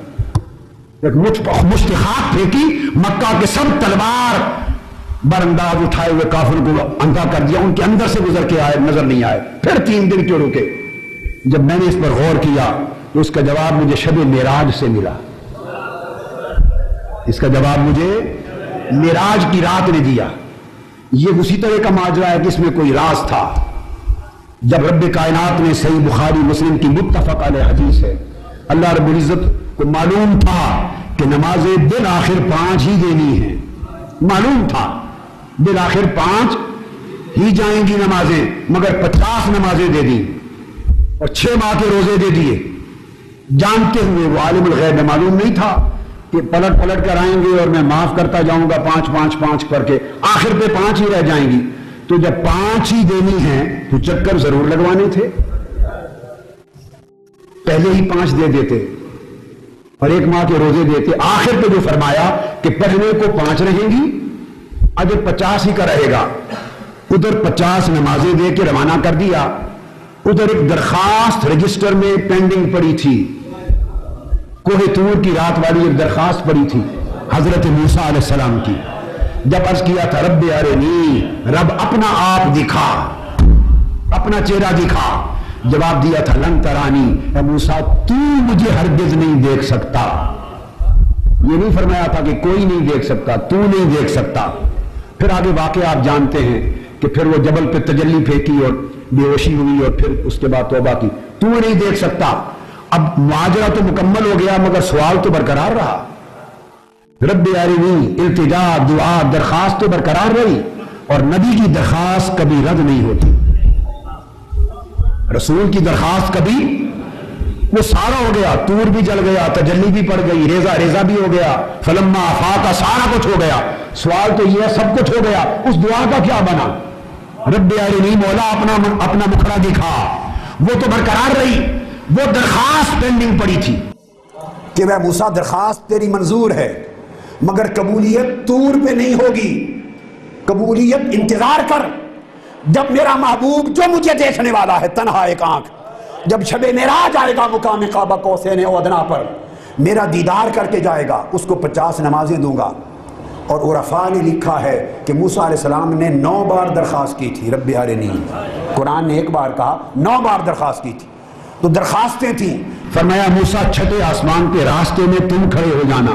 ایک مشت خاک پھینکی, مکہ کے سب تلوار برانداز اٹھائے ہوئے کافر کو اندھا کر دیا, ان کے اندر سے گزر کے آئے, نظر نہیں آئے. پھر 3 دن کیوں رکے؟ جب میں نے اس پر غور کیا تو اس کا جواب مجھے شب معراج سے ملا. اس کا جواب مجھے معراج کی رات نے دیا. یہ اسی طرح کا ماجرا ہے کہ اس میں کوئی راز تھا. جب رب کائنات نے, صحیح بخاری مسلم کی متفق علیہ حدیث ہے, اللہ رب العزت کو معلوم تھا کہ نمازیں بالآخر 5 ہی دینی ہیں. معلوم تھا بالآخر 5 ہی جائیں گی نمازیں, مگر 50 نمازیں دے دی اور 6 ماہ کے روزے دے دیے. جانتے ہوئے, وہ عالم الغیب میں معلوم نہیں تھا کہ پلٹ پلٹ کر آئیں گے اور میں معاف کرتا جاؤں گا 5 5 5 کر کے, آخر پہ 5 ہی رہ جائیں گی. تو جب 5 ہی دینی ہیں تو چکر ضرور لگوانے تھے, پہلے ہی 5 دے دیتے اور 1 ماہ کے روزے دیتے. آخر پہ جو فرمایا کہ پہلے کو 5 رہیں گی, اگر 50 ہی کا رہے گا. ادھر 50 نمازیں دے کے روانہ کر دیا, ادھر ایک درخواست رجسٹر میں پینڈنگ پڑی تھی. کوہ طور کی رات والی ایک درخواست پڑی تھی حضرت موسیٰ علیہ السلام کی. جب عرض کیا تھا رب ارنی, رب اپنا آپ دکھا, اپنا چہرہ دکھا, جواب دیا تھا لن ترانی, اے موسیٰ تو مجھے ہرگز نہیں دیکھ سکتا. یہ نہیں فرمایا تھا کہ کوئی نہیں دیکھ سکتا, تو نہیں دیکھ سکتا. پھر آگے واقعہ آپ جانتے ہیں کہ پھر وہ جبل پہ تجلی پھینکی اور بے ہوشی ہوئی اور پھر اس کے بعد توبہ کی. تو نہیں دیکھ سکتا. اب ماجرا تو مکمل ہو گیا مگر سوال تو برقرار رہا. رب ارنی, التجا, دعا, درخواست تو برقرار رہی, اور نبی کی درخواست کبھی رد نہیں ہوتی. رسول کی درخواست کبھی وہ سارا ہو گیا، طور بھی جل گیا، تجلی بھی پڑ گئی، ریزہ بھی ہو گیا، فلما آفاق سارا کچھ ہو گیا۔ سوال تو یہ ہے سب کچھ ہو گیا، اس دعا کا کیا بنا؟ رب ارنی، مولا اپنا مکھڑا دکھا، وہ تو برقرار رہی، وہ درخواست پینڈنگ پڑی تھی کہ میں موسیٰ درخواست تیری منظور ہے مگر قبولیت طور پہ نہیں ہوگی، قبولیت انتظار کر، جب میرا محبوب جو مجھے دیکھنے والا ہے تنہا ایک آنکھ، جب شب معراج آئے گا مقام قاب قوسین او ادنیٰ پر میرا دیدار کر کے جائے گا، اس کو 50 نمازیں دوں گا۔ اور عرفاء نے لکھا ہے کہ موسیٰ علیہ السلام نے 9 بار درخواست کی تھی رب ارنی، قرآن نے 1 بار کہا، 9 بار درخواست کی تھی، تو درخواستیں تھیں۔ فرمایا موسیٰ چھٹے آسمان کے راستے میں تم کھڑے ہو جانا،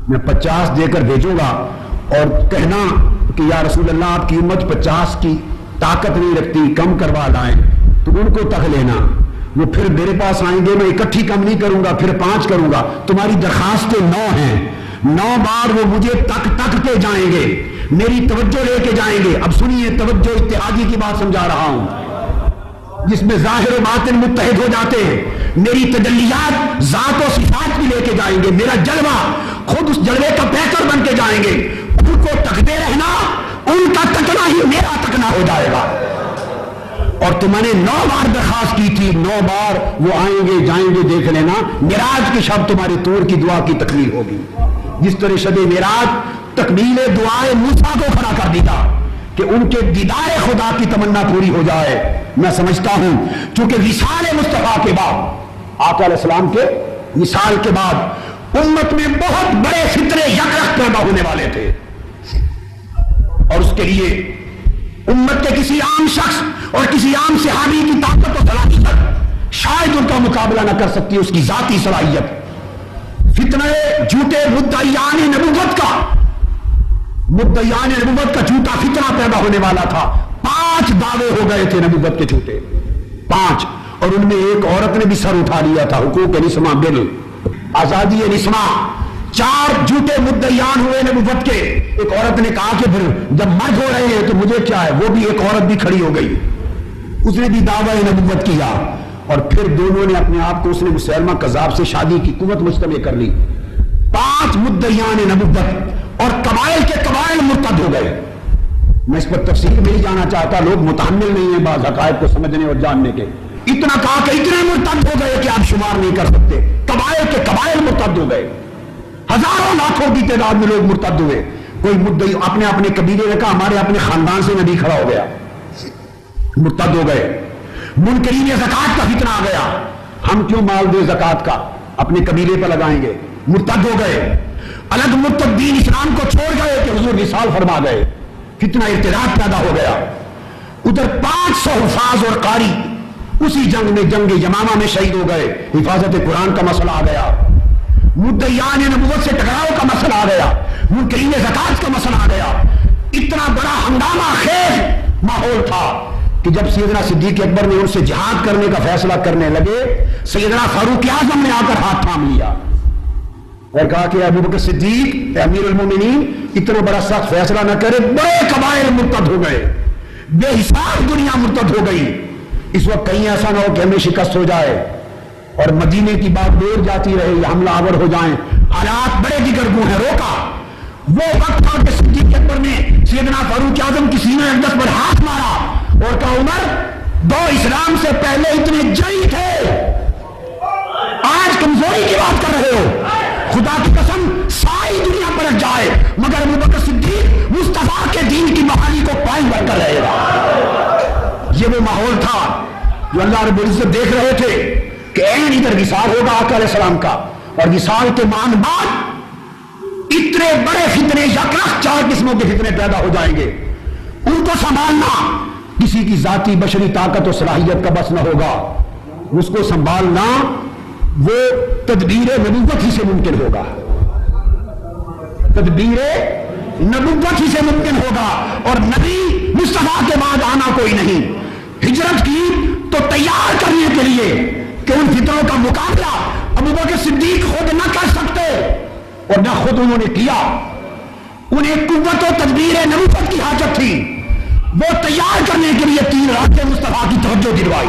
میں 50 دے کر بھیجوں گا، اور کہنا کہ یا رسول اللہ آپ کی امت 50 کی طاقت نہیں رکھتی، کم کروا لائیں، تو ان کو تک لینا، وہ پھر میرے پاس آئیں گے، میں اکٹھی کم نہیں کروں گا، پھر 5 کروں گا، تمہاری درخواستیں 9 ہیں، 9 بار وہ مجھے تک کے جائیں گے، میری توجہ لے کے جائیں گے۔ اب سنیے، توجہ اتحادی کی بات سمجھا رہا ہوں، جس میں ظاہر و باطن متحد ہو جاتے ہیں، میری تجلیات ذات و صفات بھی لے کے جائیں گے، میرا جلوہ خود اس جلوے کا پیکر بن کے جائیں گے، ان کو تکتے رہنا، ان کا تکنا ہی میرا تکنا ہو جائے گا۔ اور تمہیں نے 9 بار درخواست کی تھی، 9 بار وہ آئیں گے جائیں گے، دیکھ لینا معراج کی شب تمہاری طور کی دعا کی تکمیل ہوگی، جس طرح شب معراج تکمیل دعائے موسیٰ کو کھڑا کر دیا کہ ان کے دیدار خدا کی تمنا پوری ہو جائے۔ میں سمجھتا ہوں چونکہ وصال مصطفیٰ کے بعد، آقا علیہ السلام کے وصال کے بعد امت میں بہت بڑے فتنے یک رخت پیدا ہونے والے تھے، اور اس کے لیے امت کے کسی عام شخص اور کسی عام صحابی کی طاقت و صلاحیت شاید ان کا مقابلہ نہ کر سکتی، اس کی ذاتی صلاحیت۔ فتنہ جھوٹے مدعیان نبوت کا جھوٹا فتنہ پیدا ہونے والا تھا، 5 دعوے ہو گئے تھے نبوت کے جھوٹے، 5، اور ان میں ایک عورت نے بھی سر اٹھا لیا تھا، حقوق نسواں بل، آزادی نسواں، 4 جھوٹے مدعیان ہوئے نبوت کے۔ ایک عورت نے کہا کہ پھر جب مرد ہو رہے ہیں تو مجھے کیا ہے، وہ بھی ایک عورت بھی کھڑی ہو گئی، اس نے بھی دعوی نبوت کیا، اور پھر دونوں نے اپنے آپ کو، اس نے مسیلمہ کذاب سے شادی کی قوت مجتمع کر لی۔ 5 مدعیان نبوت، اور قبائل کے قبائل مرتد ہو گئے۔ میں اس پر تفصیل میں نہیں جانا چاہتا، لوگ متحمل نہیں ہیں بعض حقائق کو سمجھنے اور جاننے کے۔ اتنا کہا کہ اتنے مرتد ہو گئے کہ آپ شمار نہیں کر سکتے، قبائل کے قبائل مرتد ہو گئے، ہزاروں لاکھوں کی تعداد میں لوگ مرتد ہوئے۔ کوئی مدعی اپنے قبیلے نے کہا ہمارے اپنے خاندان سے نبی کھڑا ہو گیا، مرتد ہو گئے۔ منکرین زکات کا فتنہ آ گیا، ہم کیوں مال دیں زکات کا، اپنے قبیلے پر لگائیں گے، مرتد ہو گئے۔ الگ مرتدین اسلام کو چھوڑ گئے کہ حضور وصال فرما گئے، فتنہ ارتداد پیدا ہو گیا۔ ادھر 500 حفاظ اور قاری اسی جنگ میں، جنگ یمامہ میں شہید ہو گئے، حفاظت قرآن کا مسئلہ آ گیا، مدعیان نبوت سے ٹکراؤ کا مسئلہ آ گیا، منکرین زکات کا مسئلہ آ گیا۔ اتنا بڑا ہنگامہ خیز ماحول تھا کہ جب سیدنا صدیق اکبر نے ان سے جہاد کرنے کا فیصلہ کرنے لگے، سیدنا فاروق اعظم نے آ کر ہاتھ تھام لیا اور کہا کہ ابو بکر صدیق اے امیر المومنین اتنا بڑا سخت فیصلہ نہ کرے، بڑے قبائل مرتد ہو گئے، بے حساب دنیا مرتد ہو گئی، اس وقت کہیں ایسا نہ ہو کہ ہمیں شکست ہو جائے اور مدینے کی بات دور جاتی رہے یا حملہ آور ہو جائیں، حالات بڑے جگرگوں ہیں۔ روکا وہ وقت تھا کہ صدیق اکبر نے سیدنا فاروق اعظم کی سینہ اقدس پر ہاتھ مارا اور کہا عمر، دو اسلام سے پہلے اتنے جئی تھے، آج کمزوری کی بات کر رہے ہو، خدا کی قسم ساری دنیا پلٹ جائے مگر ابو بکر صدیق مصطفیٰ کے دین کی بحالی کو قائم کر کر رہے گا۔ یہ وہ ماحول تھا جو اللہ رب العزت دیکھ رہے تھے کہ این ادھر وصال ہوگا آقا علیہ السلام کا، اور وصال کے مان بعد اتنے بڑے فتنے، یکرخت 4 قسموں کے فتنے پیدا ہو جائیں گے، ان کو سنبھالنا کسی کی ذاتی بشری طاقت و صلاحیت کا بس نہ ہوگا، اس کو سنبھالنا وہ تدبیر نبوت ہی سے ممکن ہوگا، تدبیر نبوت ہی سے ممکن ہوگا، اور نبی مصطفیٰ کے بعد آنا کوئی نہیں۔ ہجرت کی تو تیار کرنے کے لیے کہ ان فتنوں کا مقابلہ ابو بکر صدیق خود نہ کر سکتے اور نہ خود انہوں نے کیا، انہیں قوت و تدبیر نبوت کی حاجت تھی، وہ تیار کرنے کے لیے 3 راتیں مصطفیٰ کی توجہ دلوائی۔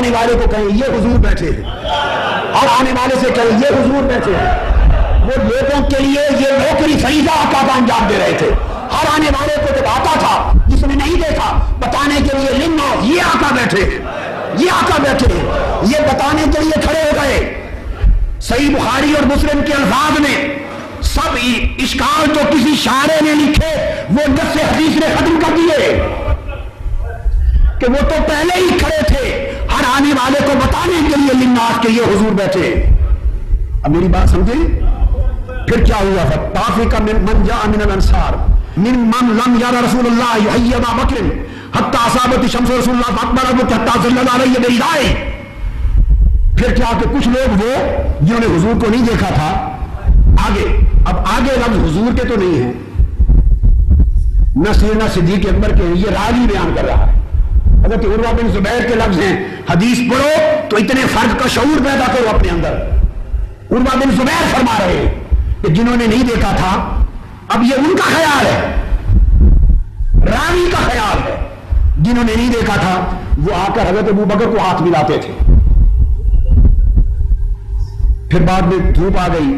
آنے والے کو کہیں یہ حضور بیٹھے ہیں، ہر آنے والے سے کہیں یہ حضور بیٹھے ہیں۔ وہ لوگوں کے لیے یہ نوکری فریضہ آقا کا انجام دے رہے تھے۔ ہر آنے والے کو جب آتا تھا جس نے نہیں دیکھا بتانے کے لیے لننا یہ آقا بیٹھے ہیں، یہ آقا بیٹھے ہیں، یہ بتانے کے لیے کھڑے ہو گئے۔ صحیح بخاری اور مسلم کے الفاظ میں سب اشکال جو کسی شاعر نے لکھے وہ نص حدیث نے ختم کر دیے کہ وہ تو پہلے ہی کھڑے تھے ہر آنے والے کو بتانے کے لیے للناس کے یہ حضور بیٹھے۔ اب میری بات سمجھے؟ پھر کیا ہوا؟ فَطَّافِقَ مِن جَاءَ مِنَ الْأَنصَارِ مِمَّن لَمْ يَرَ رَسُولَ اللَّهِ يُحْيِي أَبَا بَكْرٍ حَتَّى أَصَابَتْ شَمْسُ رَسُولِ اللَّهِ فَأَقْبَلَ أَبُو حَتَّى ظَلَّلَ عَلَيْهِ بِرِدَائِهِ۔ پھر کیا کہ کچھ لوگ وہ جنہوں نے حضور کو نہیں دیکھا تھا آگے، اب آگے لفظ حضور کے تو نہیں ہیں، نہ سیدنا صدیق اکبر کے، یہ راوی بیان کر رہا ہے، حضرت عروہ بن زبیر کے لفظ ہیں۔ حدیث پڑھو تو اتنے فرق کا شعور پیدا کرو اپنے اندر۔ عروہ بن زبیر فرما رہے ہیں کہ جنہوں نے نہیں دیکھا تھا، اب یہ ان کا خیال ہے، راوی کا خیال ہے، جنہوں نے نہیں دیکھا تھا وہ آ کر حضرت ابوبکر کو ہاتھ ملاتے تھے۔ پھر بعد میں دھوپ آ گئی،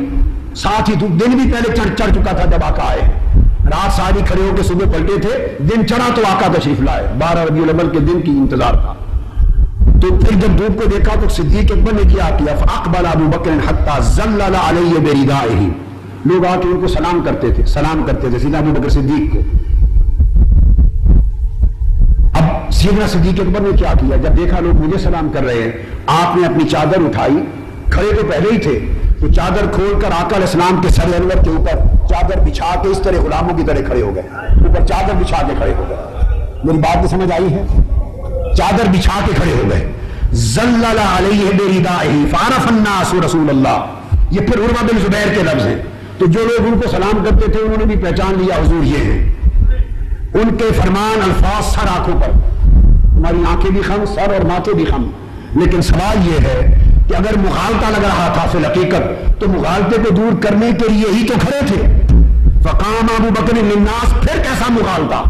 ساتھ ہی دھوپ، دن بھی پہلے چڑھ چکا تھا جب آقا آئے، رات ساری کھڑے ہو کے صبح پلٹے تھے، دن چڑھا تو آقا تشریف لائے، 12 ربیع الاول کے دن کی انتظار تھا۔ تو پھر جب دھوپ کو دیکھا تو صدیق اکبر نے کیا فَأَقْبَلَ أَبُو بَكْرٍ حَتَّى ظَلَّلَ عَلَيْهِ بِرِدَائِهِ، لوگ آ کے ان کو سلام کرتے تھے سیدنا ابو بکر صدیق کو۔ اب سیدنا صدیق اکبر نے کیا کیا؟ جب دیکھا لوگ مجھے سلام کر رہے ہیں، آپ نے اپنی چادر اٹھائی، کھڑے تو پہلے ہی تھے، تو چادر کھول کر آقا علیہ السلام کے سر انور کے اوپر چادر بچھا کے اس طرح غلاموں کی طرح کھڑے ہو گئے، اوپر چادر بچھا کے کھڑے ہو گئے۔ میری بات تو سمجھ آئی ہے؟ چادر بچھا کے کھڑے ہو گئے۔ ظلل علیہ بردائہ فعرف الناس رسول اللہ، یہ پھر عروہ بن زبیر کے لفظ ہیں۔ تو جو لوگ ان کو سلام کرتے تھے انہوں نے بھی پہچان لیا حضور یہ ہیں۔ ان کے فرمان الفاظ سر آنکھوں پر، ہماری آنکھیں بھی خم، سر اور ماتھے بھی خم، لیکن سوال یہ ہے کہ اگر مغالطہ لگ رہا تھا فی الحقیقت تو مغالطے کو دور کرنے کے لیے ہی تو کھڑے تھے۔ فقام ابو بکر للناس، پھر کیسا مغالطہ؟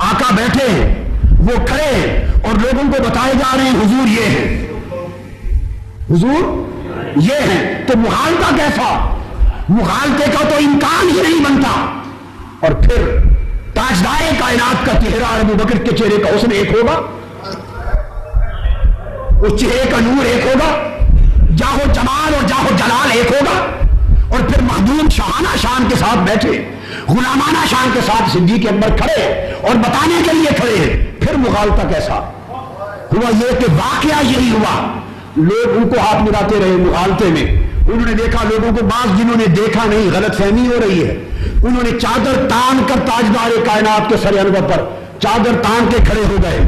آقا بیٹھے ہیں، وہ کھڑے ہیں اور لوگوں کو بتائے جا رہے ہیں حضور یہ ہیں، حضور یہ ہیں، تو مغالطہ کیسا؟ مغالطے کا تو امکان ہی نہیں بنتا۔ اور پھر تاجدار کائنات کا چہرہ ابو بکر کے چہرے کا حسن ایک ہوگا، اس چہرے کا نور ایک ہوگا، جاہو جمال اور جاہو جلال ایک ہوگا، اور پھر مخدوم شاہانہ شان کے ساتھ بیٹھے، غلامانہ شان کے ساتھ صدیق اکبر کھڑے اور بتانے کے لیے کھڑے ہیں، پھر مغالطہ کیسا ہوا؟ یہ کہ واقعہ یہی ہوا، لوگ ان کو ہاتھ ملاتے رہے مغالطے میں، انہوں نے دیکھا لوگوں کو، بعض جنہوں نے دیکھا نہیں غلط فہمی ہو رہی ہے، انہوں نے چادر تان کر تاجدار کائنات کے سر انور پر چادر تان کے کھڑے ہو گئے۔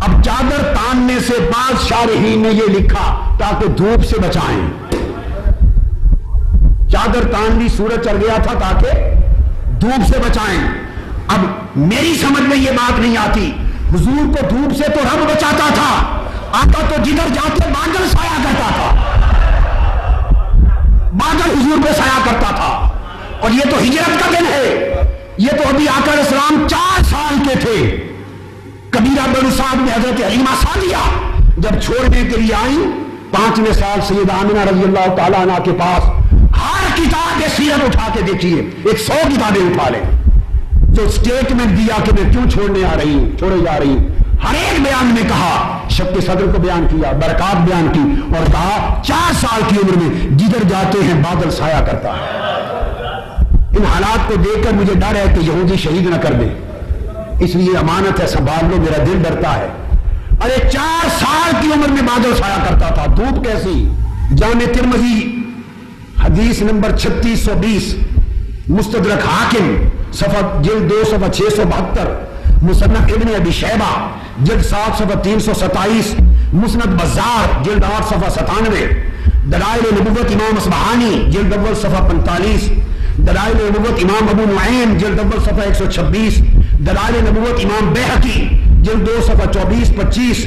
اب چادر تاننے سے بعض شارحین نے یہ لکھا تاکہ دھوپ سے بچائیں، چادر تان لی سورج چڑھ گیا تھا تاکہ دھوپ سے بچائیں۔ اب میری سمجھ میں یہ بات نہیں آتی، حضور کو دھوپ سے تو رب بچاتا تھا، آقا تو جدھر جاتے بادل سایہ کرتا تھا، بادل حضور پہ سایہ کرتا تھا۔ اور یہ تو ہجرت کا دن ہے، یہ تو ابھی آقا علیہ السلام 4 سال کے تھے، کبیرہ بنو سعد میں حضرت حلیمہ سعدیہ جب چھوڑنے کے لیے آئیں، 5ویں سال سیدہ آمنہ رضی اللہ تعالیٰ عنہ کے پاس ہر کتاب سیرت اٹھا کے دیکھیے، 100 کتابیں اٹھا لیں، جو سٹیٹمنٹ دیا کہ میں کیوں چھوڑنے آ رہی ہوں، چھوڑے جا رہی ہوں، ہر ایک بیان میں کہا، شق صدر کو بیان کیا، برکات بیان کی، اور کہا 4 سال کی عمر میں جدھر جاتے ہیں بادل سایہ کرتا ہے۔ ان حالات کو دیکھ کر مجھے ڈر ہے کہ یہودی شہید نہ کر دیں، اس لیے امانت ہے سنبھال لو، میرا دل ڈرتا ہے۔ ارے 4 سال کی عمر میں بادل سایہ کرتا تھا، دھوپ کیسی؟ جامع ترمذی حدیث نمبر 3620، مستدرک حاکم صفحہ جلد 2 صفحہ 672، مصنف ابن ابی شیبہ جلد 7 صفحہ 327، مسند بزار جلد 8 صفحہ 97، دلائل نبوت امام اصبہانی جلد اول صفحہ 45، دلائل نبوت امام ابو نعیم جلد اول صفحہ 126، دلائل نبوت امام بیہقی جلد 2 صفحہ 24-25،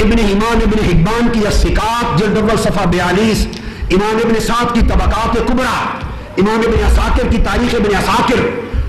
ابن ایمان ابن حبان کی الثقات جلد اول صفحہ 42، امام ابن سعد کی طبقات کبریٰ، امام ابن عساکر کی تاریخ ابن عساکر،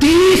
30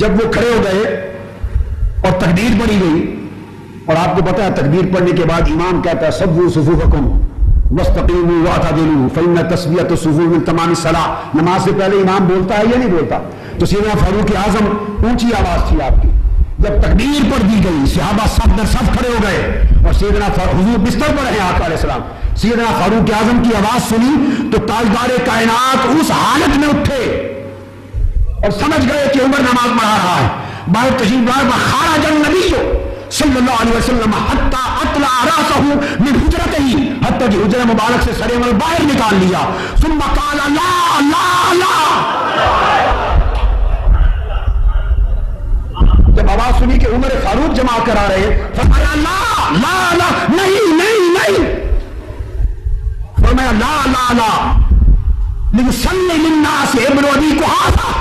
جب وہ کھڑے ہو گئے اور تکبیر پڑھی گئی، اور آپ کو پتا ہے تکبیر پڑھنے کے بعد امام کہتا ہے سووا صفوفکم واستقیموا واعتدلوا فإن تسویۃ الصفوف من تمام الصلاۃ. نماز سے پہلے امام بولتا ہے یا نہیں بولتا؟ تو سیدنا فاروق اعظم اونچی آواز تھی آپ کی، جب تکبیر پڑھ دی گئی صحابہ صف در صف کھڑے ہو گئے اور سیدنا حضور بستر پر ہیں آقا علیہ السلام، سیدنا فاروق اعظم کی آواز سنی تو تاجدار کائنات اس حالت میں اٹھے اور سمجھ گئے کہ عمر نماز پڑھا رہا ہے. باہر تشریف لائے خرج النبی صلی اللہ علیہ وسلم حتی اطلع راسہ من حجرتہ، حتی کہ حجرہ مبارک سے سر عمر باہر نکال لیا. ثم قال لا لا لا، جب آواز سنی کہ عمر فاروق جمع کرا رہے فرمایا لا لا لا، نہیں نہیں نہیں، فرمایا لا لا لا لنصلی للناس ابن ابی قحافہ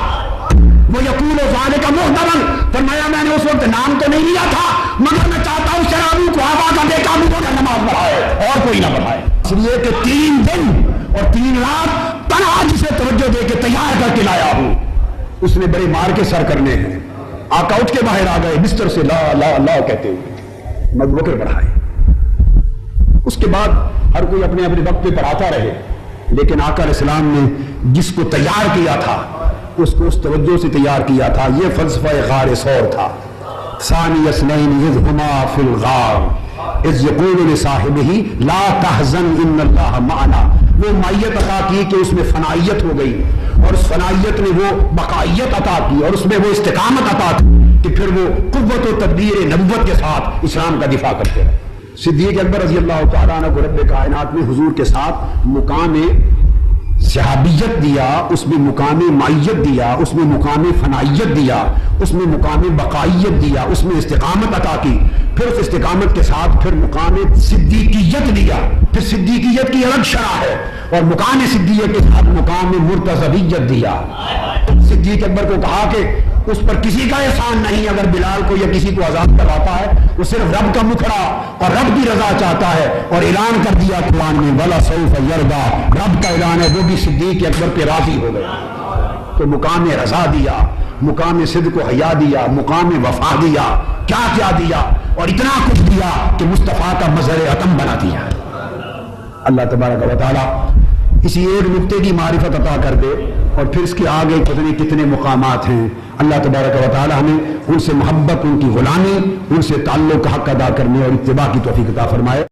ویقول ذلک محتمل. فرمایا میں نے اس وقت نام تو نہیں لیا تھا مگر میں چاہتا ہوں شرابی قحافہ کا بیٹا مجھے نماز پڑھائے اور کوئی نہ پڑھائے. اس لیے کہ 3 دن اور 3 رات تنہا جسے توجہ دے کے تیار کر کے لایا ہوں، اس نے بڑے مار کے سر کرنے ہیں. آقا اٹھ کے باہر آ گئے بستر سے لا لا لا کہتے ہوئے، ابو بکر پڑھائے. اس کے بعد ہر کوئی اپنے اپنے وقت پہ پڑھاتا رہے، لیکن آقا علیہ السلام نے جس کو تیار کیا تھا اس کو اس توجہ سے تیار کیا تھا. یہ فلسفہ غار ثور تھا. ثانی اثنین اذ ہما فی الغار اذ یقول لصاحبہ لا تحزن ان اللہ معنا. وہ مائیت عطا کی کہ اس میں فنائیت ہو گئی، اور اس فنائیت نے وہ بقائیت عطا کی، اور اس میں وہ استقامت عطا کی کہ پھر وہ قوت و تدبیر نبوت کے ساتھ اسلام کا دفاع کرتے رہے. صدیق اکبر رضی اللہ تعالیٰ عنہ کو رب کائنات نے حضور کے ساتھ مقام صحابیت دیا، اس میں مقام معیت دیا، اس میں مقام فنائیت دیا، اس میں مقام بقائیت دیا، اس میں استقامت عطا کی. پھر اس استقامت کے ساتھ پھر مقام صدیقیت دیا. پھر صدیقیت کی الگ شرح ہے، اور مقام صدیقیت کے ساتھ مقام مرتضویت دیا. صدیق اکبر کو کہا کہ اس پر کسی کا احسان نہیں، اگر بلال کو یا کسی کو آزاد کرواتا ہے وہ صرف رب کا مکھڑا اور رب کی رضا چاہتا ہے. اور اعلان کر دیا قرآن میں وَلَسَوْفَ يَرْضَىٰ، رب کا اعلان ہے، وہ بھی صدیق اکبر پہ راضی ہو گئے. تو مقام رضا دیا، مقام صدق و حیا دیا، مقام وفا دیا، کیا کیا دیا، اور اتنا کچھ دیا کہ مصطفیٰ کا مظہر عتم بنا دیا. اللہ تبارک و تعالیٰ اسی ایک نقطے کی معرفت عطا کر دے، اور پھر اس کے آگے کتنے مقامات ہیں. اللہ تبارک و تعالیٰ ہمیں ان سے محبت، ان کی غلامی، ان سے تعلق حق ادا کرنے اور اتباع کی توفیق عطا فرمائے.